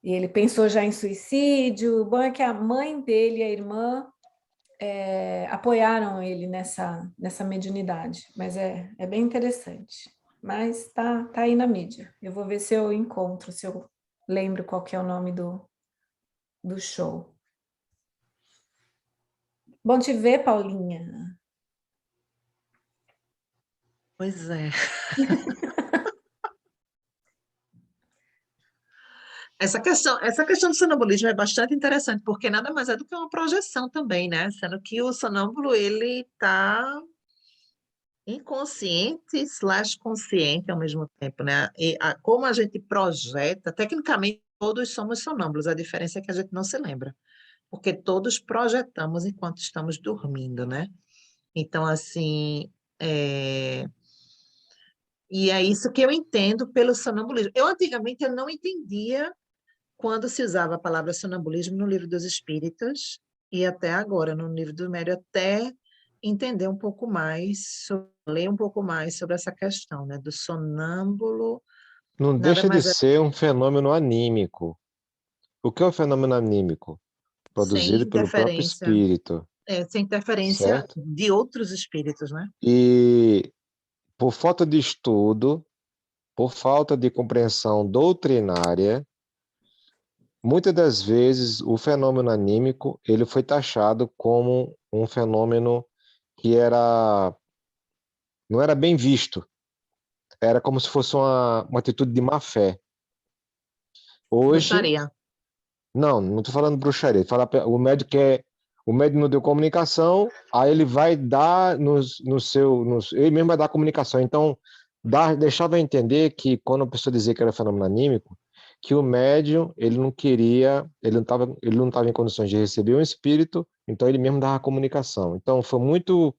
E ele pensou já em suicídio. O bom é que a mãe dele e a irmã apoiaram ele nessa mediunidade, mas é bem interessante. Mas tá aí na mídia. Eu vou ver se eu encontro, se eu lembro qual que é o nome do show. Bom te ver, Paulinha. Pois é. Essa questão do sonambulismo é bastante interessante, porque nada mais é do que uma projeção também, né? Sendo que o sonâmbulo, ele está inconsciente / consciente ao mesmo tempo, né? E como a gente projeta, tecnicamente todos somos sonâmbulos, a diferença é que a gente não se lembra, porque todos projetamos enquanto estamos dormindo, né? Então, assim, e é isso que eu entendo pelo sonambulismo. Antigamente, eu não entendia quando se usava a palavra sonambulismo no Livro dos Espíritos e até agora no Livro do Médio, até entender um pouco mais, ler um pouco mais sobre essa questão, né, do sonâmbulo, Não nada deixa de mais é ser um fenômeno anímico. O que é o fenômeno anímico? sem Produzido pelo próprio interferência, espírito, sem interferência certo? de outros espíritos, né? E por falta de estudo, por falta de compreensão doutrinária, muitas das vezes o fenômeno anímico ele foi taxado como um fenômeno que não era bem visto. Era como se fosse uma atitude de má fé. Hoje, Bruxaria. não estou falando bruxaria. O médico não deu comunicação, aí ele vai dar ele mesmo vai dar comunicação. Então, deixava entender que quando a pessoa dizia que era fenômeno anímico, que o médium, ele não queria, ele não estava em condições de receber um espírito, então ele mesmo dava comunicação. Então, foi muito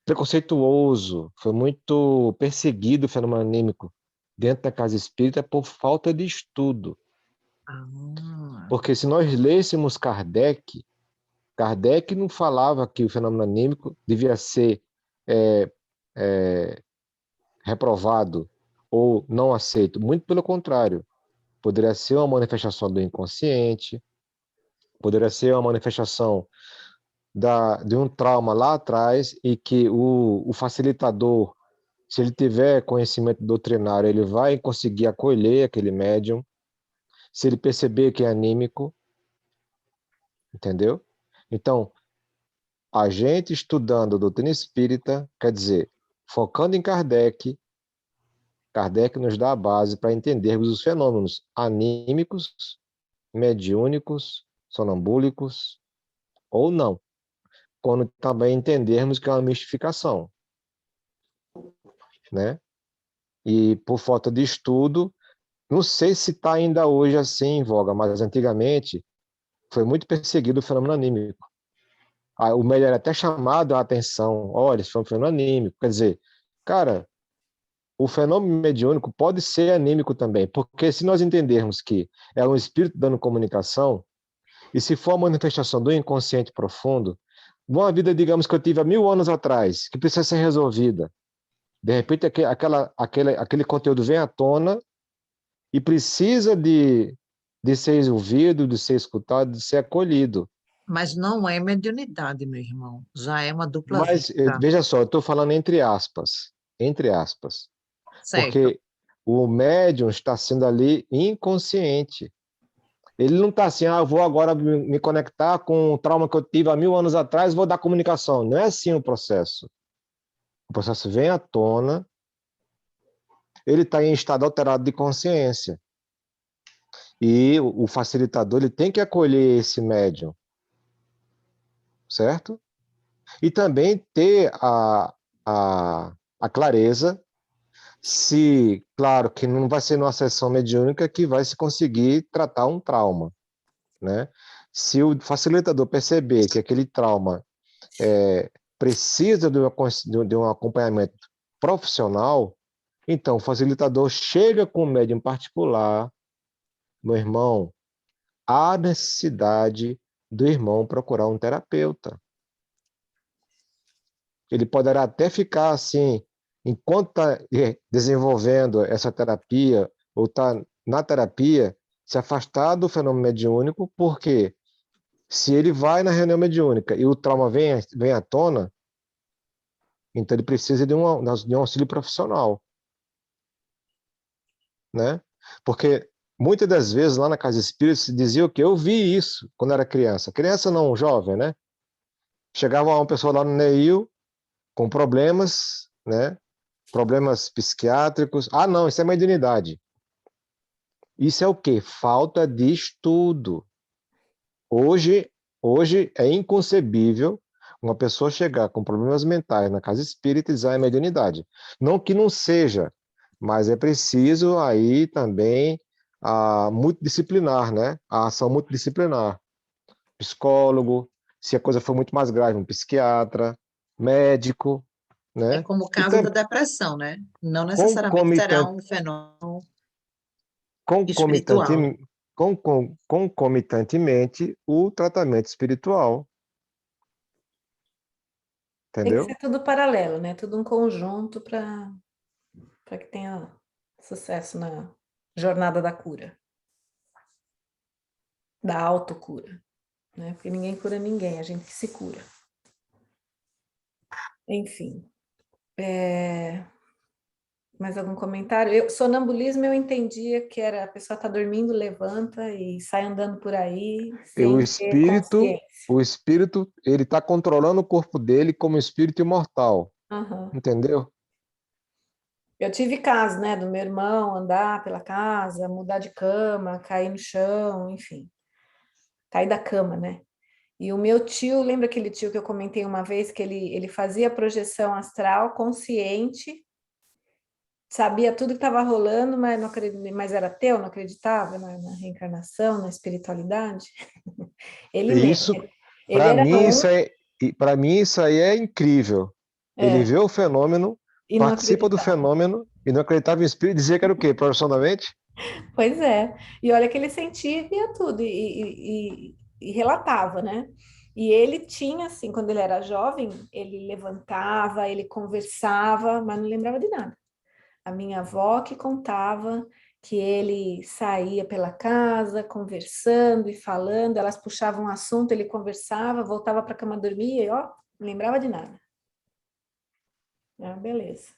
preconceituoso, foi muito perseguido o fenômeno anímico dentro da casa espírita por falta de estudo. Porque se nós lêssemos Kardec, Kardec não falava que o fenômeno anímico devia ser é, é, reprovado ou não aceito. Muito pelo contrário. Poderia ser uma manifestação do inconsciente, poderia ser uma manifestação de um trauma lá atrás e que o facilitador, se ele tiver conhecimento doutrinário, ele vai conseguir acolher aquele médium, se ele perceber que é anímico, entendeu? Então, a gente estudando a doutrina espírita, quer dizer, focando em Kardec, Kardec nos dá a base para entendermos os fenômenos anímicos, mediúnicos, sonambúlicos ou não, quando também entendermos que é uma mistificação, né? E por falta de estudo, não sei se está ainda hoje assim em voga, mas antigamente foi muito perseguido o fenômeno anímico. O médium era até chamado a atenção, olha, isso foi um fenômeno anímico. Quer dizer, cara, o fenômeno mediúnico pode ser anímico também, porque se nós entendermos que é um espírito dando comunicação, e se for uma manifestação do inconsciente profundo, uma vida, digamos, que eu tive há 1000 anos atrás, que precisa ser resolvida, de repente aquele conteúdo vem à tona e precisa de ser ouvido, de ser escutado, de ser acolhido. Mas não é mediunidade, meu irmão. Já é uma dupla Mas, vista. veja só, eu estou falando entre aspas, Certo. porque o médium está sendo ali inconsciente. Ele não está assim, eu vou agora me conectar com o trauma que eu tive há 1000 anos atrás, vou dar comunicação. Não é assim o processo. O processo vem à tona, ele está em estado alterado de consciência. E o facilitador ele tem que acolher esse médium, certo? E também ter a clareza se, claro, que não vai ser numa sessão mediúnica que vai se conseguir tratar um trauma, né? Se o facilitador perceber que aquele trauma precisa de um acompanhamento profissional, então o facilitador chega com o médium particular, meu irmão, há necessidade do irmão procurar um terapeuta. Ele poderá até ficar assim, enquanto está desenvolvendo essa terapia, ou está na terapia, se afastar do fenômeno mediúnico, porque se ele vai na reunião mediúnica e o trauma vem à tona, então ele precisa de um auxílio profissional, né? Porque muitas das vezes lá na casa espírita se dizia o quê? Eu vi isso quando era criança. Criança não, jovem, né? Chegava uma pessoa lá no NEIL com problemas, né? Problemas psiquiátricos. Ah, não, isso é mediunidade. Isso é o quê? Falta de estudo. Hoje é inconcebível uma pessoa chegar com problemas mentais na casa espírita e dizer é mediunidade. Não que não seja, mas é preciso aí também a multidisciplinar, né? A ação multidisciplinar. Psicólogo, se a coisa for muito mais grave, um psiquiatra, médico, É né? como o E caso da depressão, né? Não necessariamente será concomitante, um fenômeno espiritual. concomitante, concomitantemente o tratamento espiritual, Tem que entendeu? ser tudo paralelo, né? Tudo um conjunto para que tenha sucesso na jornada da cura, da autocura, né? Porque ninguém cura ninguém, a gente que se cura. Enfim. Mais algum comentário? Sonambulismo eu entendia que era a pessoa está dormindo, levanta e sai andando por aí E o sem ter espírito, consciência. ele está controlando o corpo dele como espírito imortal, Uhum. entendeu? Eu tive casos, né, do meu irmão andar pela casa, mudar de cama, cair no chão, enfim, cair da cama, né? E o meu tio, lembra aquele tio que eu comentei uma vez que ele fazia projeção astral consciente, sabia tudo que estava rolando, mas não mas era ateu, não acreditava na reencarnação, na espiritualidade. Ele mesmo. Isso, Ele era para mim isso aí é incrível. Ele vê o fenômeno, e não participa do acreditava. fenômeno e não acreditava em espírito, dizia que era o quê? Profissionalmente? Pois é. E olha que ele sentia e via tudo e relatava, né? E ele tinha, assim, quando ele era jovem, ele levantava, ele conversava, mas não lembrava de nada. A minha avó que contava que ele saía pela casa conversando e falando, elas puxavam um assunto, ele conversava, voltava para a cama dormir e, ó, não lembrava de nada. Ah, beleza.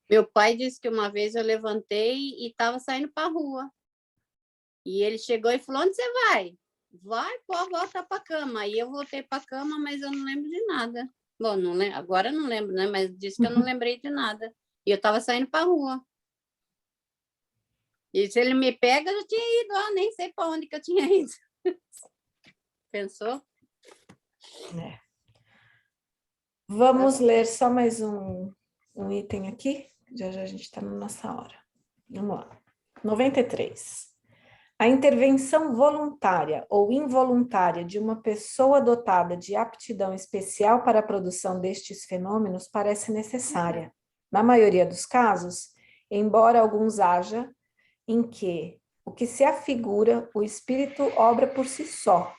Meu pai disse que uma vez eu levantei e estava saindo para a rua. E ele chegou e falou: onde você vai? Vai, pô, volta para a cama. Aí eu voltei para a cama, mas eu não lembro de nada. Bom, não lembro, agora eu não lembro, né? Mas disse que eu não lembrei de nada. E eu estava saindo para a rua. E se ele me pega, eu tinha ido, nem sei para onde que eu tinha ido. Pensou? É. Vamos ler só mais um item aqui. Já já a gente está na nossa hora. Vamos lá. 93. A intervenção voluntária ou involuntária de uma pessoa dotada de aptidão especial para a produção destes fenômenos parece necessária. Na maioria dos casos, embora alguns haja em que o que se afigura o espírito obra por si só,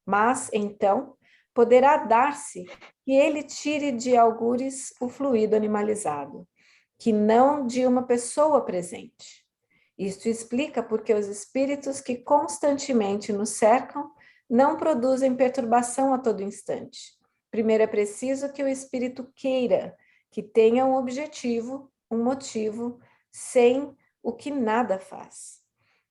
mas, então, poderá dar-se que ele tire de algures o fluido animalizado, que não de uma pessoa presente. Isto explica porque os espíritos que constantemente nos cercam não produzem perturbação a todo instante. Primeiro é preciso que o espírito queira, que tenha um objetivo, um motivo, sem o que nada faz.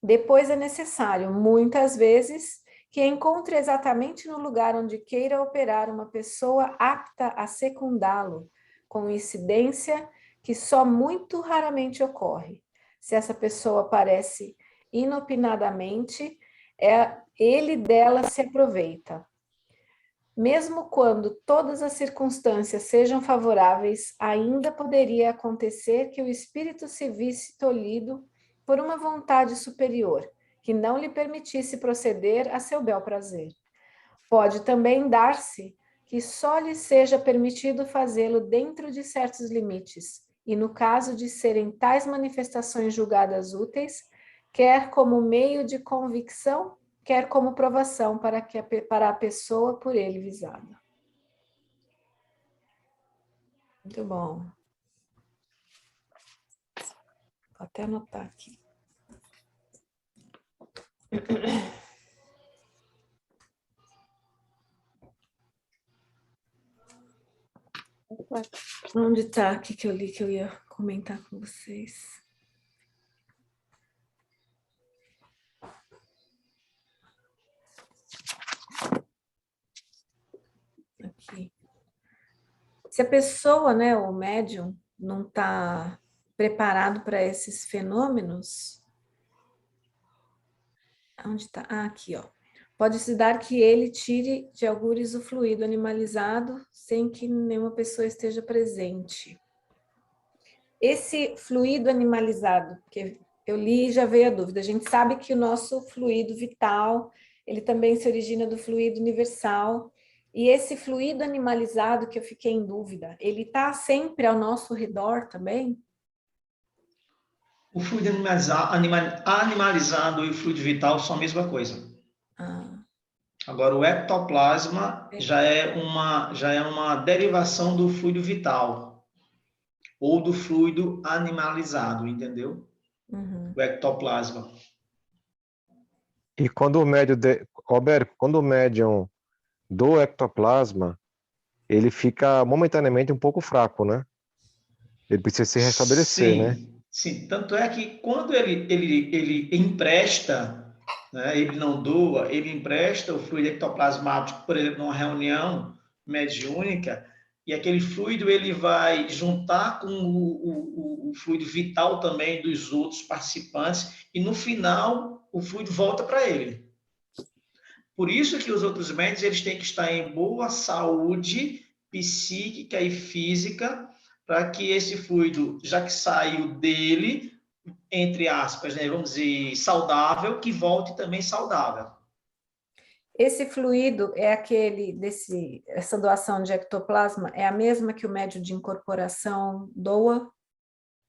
Depois é necessário, muitas vezes, que encontre exatamente no lugar onde queira operar uma pessoa apta a secundá-lo, com incidência que só muito raramente ocorre. Se essa pessoa aparece inopinadamente, ele dela se aproveita. Mesmo quando todas as circunstâncias sejam favoráveis, ainda poderia acontecer que o espírito se visse tolhido por uma vontade superior, que não lhe permitisse proceder a seu bel prazer. Pode também dar-se que só lhe seja permitido fazê-lo dentro de certos limites, e no caso de serem tais manifestações julgadas úteis, quer como meio de convicção, quer como provação para a pessoa por ele visada. Muito bom. Vou até anotar aqui. Onde está aqui que eu li que eu ia comentar com vocês? Aqui. Se a pessoa, né, o médium, não está preparado para esses fenômenos, onde está? Ah, aqui, ó. Pode-se dar que ele tire de algures o fluido animalizado sem que nenhuma pessoa esteja presente. Esse fluido animalizado, que eu li e já veio a dúvida, a gente sabe que o nosso fluido vital, ele também se origina do fluido universal, e esse fluido animalizado que eu fiquei em dúvida, ele está sempre ao nosso redor também? O fluido animalizado e o fluido vital são a mesma coisa. Ah. Agora, o ectoplasma já é uma derivação do fluido vital ou do fluido animalizado, entendeu? Uhum. O ectoplasma. E quando Roberto, quando o médium do ectoplasma, ele fica momentaneamente um pouco fraco, né? Ele precisa se restabelecer, né? Sim. Tanto é que quando ele empresta, né, ele não doa, ele empresta o fluido ectoplasmático, por exemplo, numa reunião mediúnica, e aquele fluido ele vai juntar com o fluido vital também dos outros participantes, e no final o fluido volta para ele. Por isso que os outros médios eles têm que estar em boa saúde psíquica e física, para que esse fluido, já que saiu dele, entre aspas, né, vamos dizer, saudável, que volte também saudável. Esse fluido é essa doação de ectoplasma é a mesma que o médio de incorporação doa,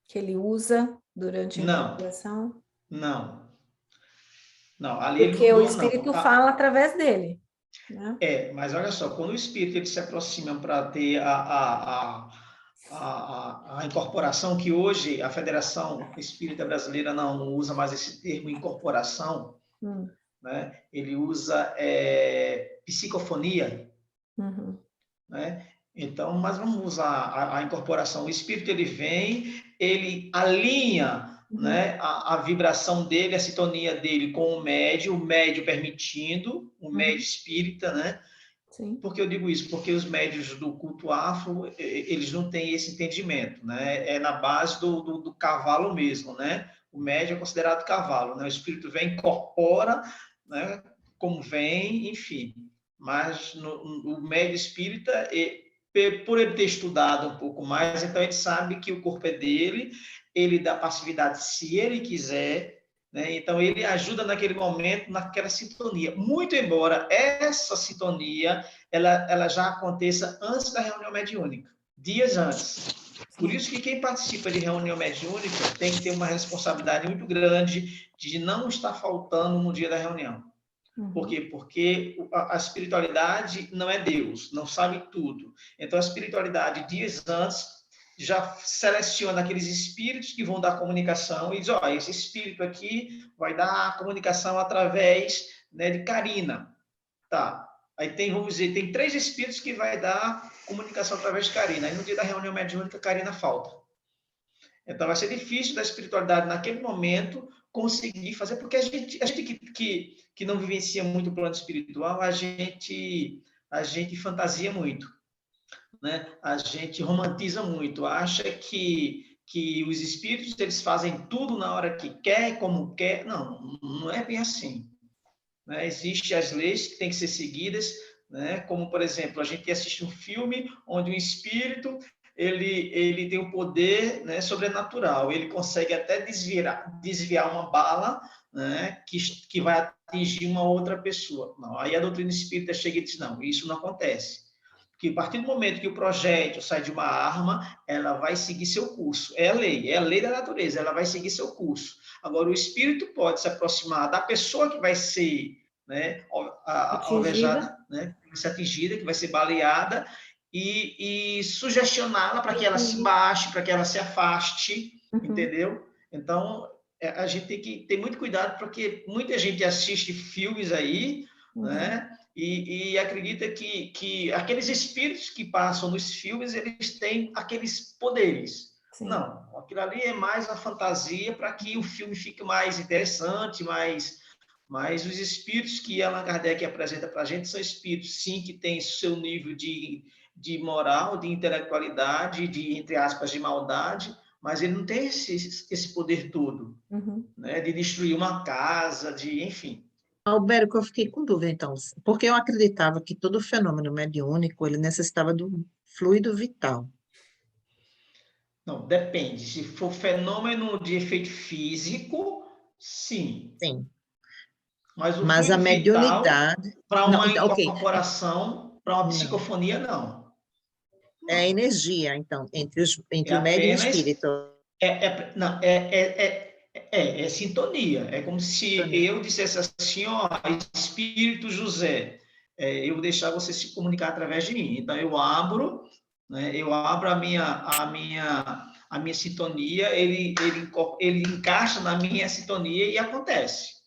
que ele usa durante a Não, incorporação? Não, não, ali ele Porque o mudou, não. espírito fala através dele, né? Mas olha só, quando o espírito ele se aproxima para ter a incorporação, que hoje a Federação Espírita Brasileira não usa mais esse termo incorporação, Hum, né? Ele usa psicofonia, uhum, né? Então, mas vamos usar a incorporação. O espírito ele vem, ele alinha, uhum, né, a vibração dele, a sintonia dele com o médio permitindo, o médio uhum, espírita, né? sim. Por que eu digo isso? Porque os médios do culto afro, eles não têm esse entendimento, né? É na base do cavalo mesmo, né? O médio é considerado cavalo, né? O espírito vem, incorpora, né? Como vem, enfim. Mas o médio espírita, por ele ter estudado um pouco mais, então ele sabe que o corpo é dele, ele dá passividade se ele quiser, né? Então ele ajuda naquele momento, naquela sintonia. Muito embora essa sintonia ela já aconteça antes da reunião mediúnica, dias antes. Por isso que quem participa de reunião mediúnica tem que ter uma responsabilidade muito grande de não estar faltando no dia da reunião. Por quê? Porque a espiritualidade não é Deus, não sabe tudo. Então, a espiritualidade, dias antes, já seleciona aqueles espíritos que vão dar comunicação e diz, ó, esse espírito aqui vai dar a comunicação através, né, de Karina. Tá. Aí tem, vamos dizer, tem 3 espíritos que vai dar comunicação através de Karina. Aí no dia da reunião mediúnica, Karina falta. Então vai ser difícil da espiritualidade naquele momento conseguir fazer, porque a gente que não vivencia muito o plano espiritual, a gente fantasia muito, né? A gente romantiza muito, acha que os espíritos eles fazem tudo na hora que quer, como quer. Não, não é bem assim. Né? Existem as leis que têm que ser seguidas, né? Como, por exemplo, a gente assiste um filme onde um espírito ele tem um poder, né, sobrenatural, ele consegue até desviar uma bala, né, que vai atingir uma outra pessoa. Não, aí a doutrina espírita chega e diz, não, isso não acontece. Porque a partir do momento que o projétil sai de uma arma, ela vai seguir seu curso. É a lei da natureza, ela vai seguir seu curso. Agora, o espírito pode se aproximar da pessoa que vai ser, né, Atingida. alvejada, né, que vai ser atingida, que vai ser baleada, e sugestioná-la para que ela se baixe, para que ela se afaste, Uhum, entendeu? Então, a gente tem que ter muito cuidado, porque muita gente assiste filmes aí, uhum, né, e acredita que aqueles espíritos que passam nos filmes, eles têm aqueles poderes. sim. Não, aquilo ali é mais uma fantasia para que o filme fique mais interessante, mas os espíritos que Allan Kardec apresenta para a gente são espíritos, sim, que têm seu nível de moral, de intelectualidade, de, entre aspas, de maldade, mas ele não tem esse poder todo, Uhum. né, de destruir uma casa, de, enfim. Albérico, eu fiquei com dúvida, então, porque eu acreditava que todo fenômeno mediúnico, ele necessitava do fluido vital. Não, depende. Se for fenômeno de efeito físico, sim. Sim, Mas o mas a fluido vital, mediunidade... para Não, uma então, ok, incorporação, para uma não. psicofonia, não. É a Não. energia, então, É entre o médium e o apenas espírito. não, é sintonia. É como se eu dissesse assim, ó, Espírito José, eu vou deixar você se comunicar através de mim. Então eu abro, né, eu abro a minha sintonia, ele encaixa na minha sintonia e acontece.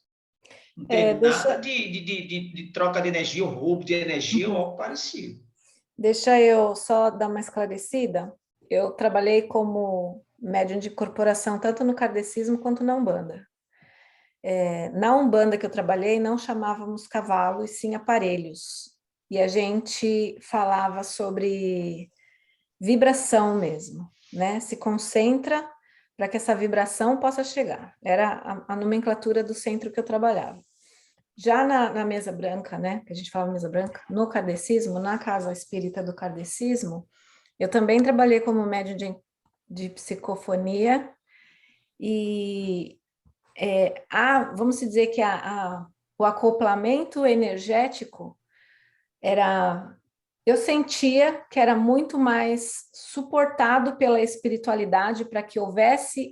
Não tem nada Deixa, de troca de energia, ou roubo de energia ou uhum. algo parecido. Deixa eu só dar uma esclarecida. Eu trabalhei como médium de corporação, tanto no kardecismo quanto na Umbanda. Na Umbanda que eu trabalhei, não chamávamos cavalo, e sim aparelhos. E a gente falava sobre vibração mesmo, né? Se concentra para que essa vibração possa chegar. Era a nomenclatura do centro que eu trabalhava. Já na mesa branca, né, que a gente fala mesa branca, no kardecismo, na casa espírita do kardecismo, eu também trabalhei como médium de psicofonia e vamos dizer que o acoplamento energético era... Eu sentia que era muito mais suportado pela espiritualidade para que houvesse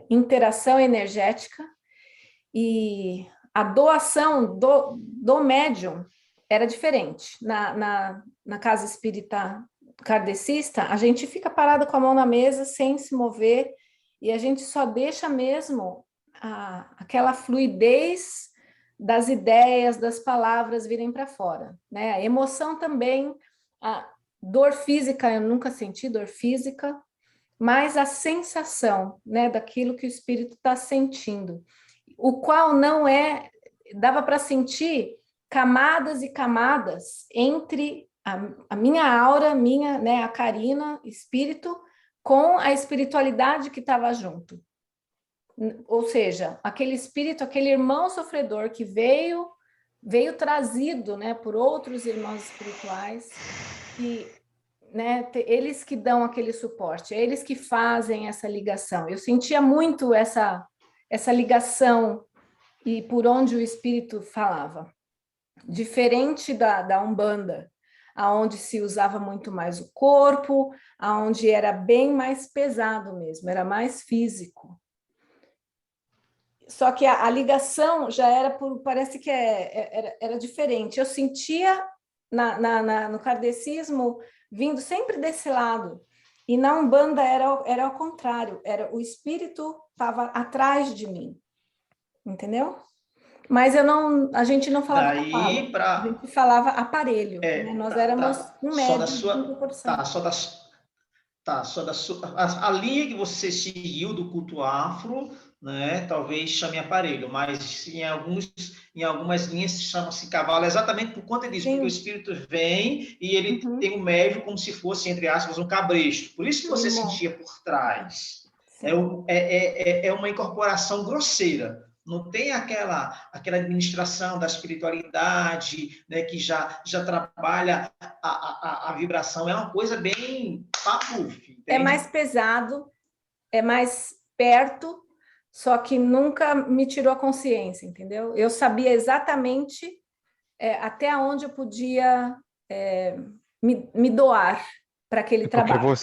interação energética, e a doação do médium era diferente. Na casa espírita kardecista, a gente fica parado com a mão na mesa, sem se mover, e a gente só deixa mesmo aquela fluidez das ideias, das palavras virem para fora, né? A emoção também, a dor física, eu nunca senti dor física, mas a sensação, né, daquilo que o espírito está sentindo, o qual não dava para sentir camadas e camadas entre a minha aura, né, a Karina, espírito, com a espiritualidade que estava junto. Ou seja, aquele espírito, aquele irmão sofredor que veio trazido, né, por outros irmãos espirituais, que, né, eles que dão aquele suporte, eles que fazem essa ligação. Eu sentia muito essa ligação e por onde o espírito falava. Diferente da Umbanda, aonde se usava muito mais o corpo, aonde era bem mais pesado mesmo, era mais físico. Só que a ligação já era parece que era diferente. Eu sentia no kardecismo vindo sempre desse lado, e na Umbanda era ao contrário, era o espírito estava atrás de mim, entendeu? Mas a gente não falava Daí a gente falava aparelho, né? Nós éramos um só da médium sua, de proporção. só da sua, a linha que você seguiu do culto afro, né? Talvez chame aparelho, mas em algumas linhas chama-se cavalo, exatamente por conta disso, porque o espírito vem e ele tem um médium como se fosse, entre aspas, um cabresto. Por isso que você sentia por trás. É uma incorporação grosseira. Não tem aquela administração da espiritualidade, né, que já trabalha a vibração. É uma coisa bem papuf. É mais pesado, é mais perto, só que nunca me tirou a consciência, entendeu? Eu sabia exatamente até onde eu podia me doar para aquele trabalho.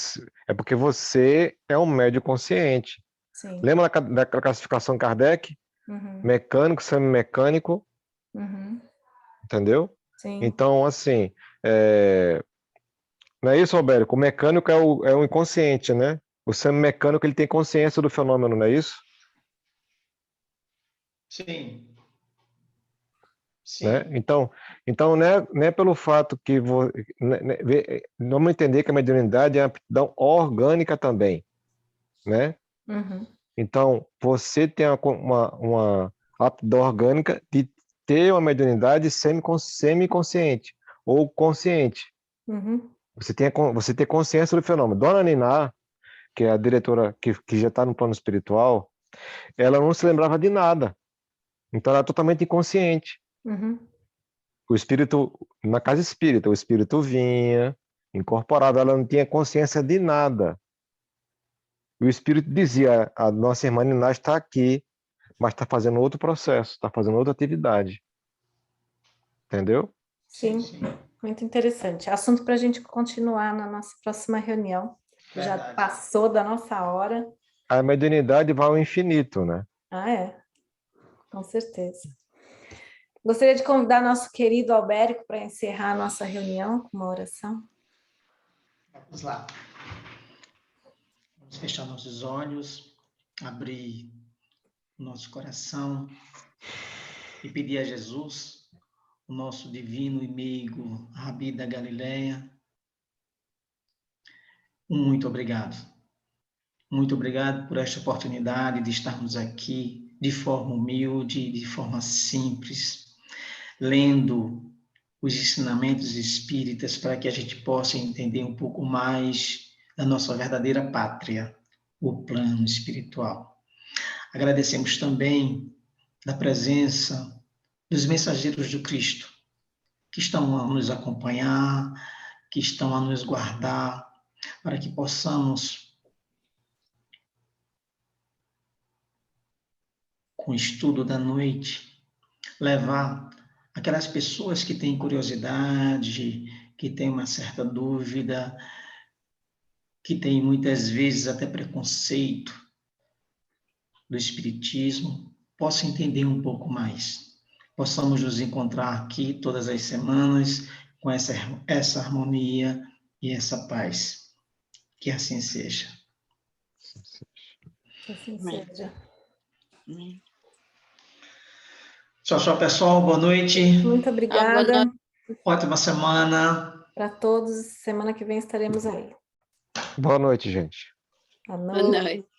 É porque você é um médium consciente. Sim. Lembra da classificação Kardec? Uhum. Mecânico, semimecânico, Uhum. entendeu? Sim. Então, assim, não é isso, Roberto? O mecânico é o inconsciente, né? O semimecânico, ele tem consciência do fenômeno, não é isso? Sim. Sim. Né? Então não é pelo fato que vamos entender que a mediunidade é uma aptidão orgânica também, né? Uhum. Então, você tem uma aptidão orgânica de ter uma mediunidade semiconsciente ou consciente. Uhum. Você tem consciência do fenômeno. Dona Niná, que é a diretora que já está no plano espiritual, ela não se lembrava de nada. Então, ela é totalmente inconsciente. Uhum. O espírito, na casa espírita, o espírito vinha, incorporava, ela não tinha consciência de nada. E o espírito dizia: a nossa irmã Niná está aqui, mas está fazendo outro processo, está fazendo outra atividade. Entendeu? Sim, muito interessante. Assunto para a gente continuar na nossa próxima reunião. Verdade. Já passou da nossa hora. A mediunidade vai ao infinito, né? Ah, é. Com certeza. Gostaria de convidar nosso querido Albérico para encerrar a nossa reunião com uma oração. Vamos lá. Vamos fechar nossos olhos, abrir o nosso coração e pedir a Jesus, o nosso divino e meigo Rabi da Galileia, muito obrigado. Muito obrigado por esta oportunidade de estarmos aqui de forma humilde, de forma simples, lendo os ensinamentos espíritas para que a gente possa entender um pouco mais da nossa verdadeira pátria, o plano espiritual. Agradecemos também da presença dos mensageiros do Cristo, que estão a nos acompanhar, que estão a nos guardar, para que possamos, com o estudo da noite, levar aquelas pessoas que têm curiosidade, que têm uma certa dúvida, que têm muitas vezes até preconceito, do Espiritismo, possa entender um pouco mais. Possamos nos encontrar aqui todas as semanas com essa harmonia e essa paz. Que assim seja. Que assim Amém. seja. Amém. Tchau, tchau, pessoal. Boa noite. Muito Ah, boa obrigada noite. Ótima semana. para todos. Semana que vem estaremos aí. Boa noite, gente. À Boa noite. noite.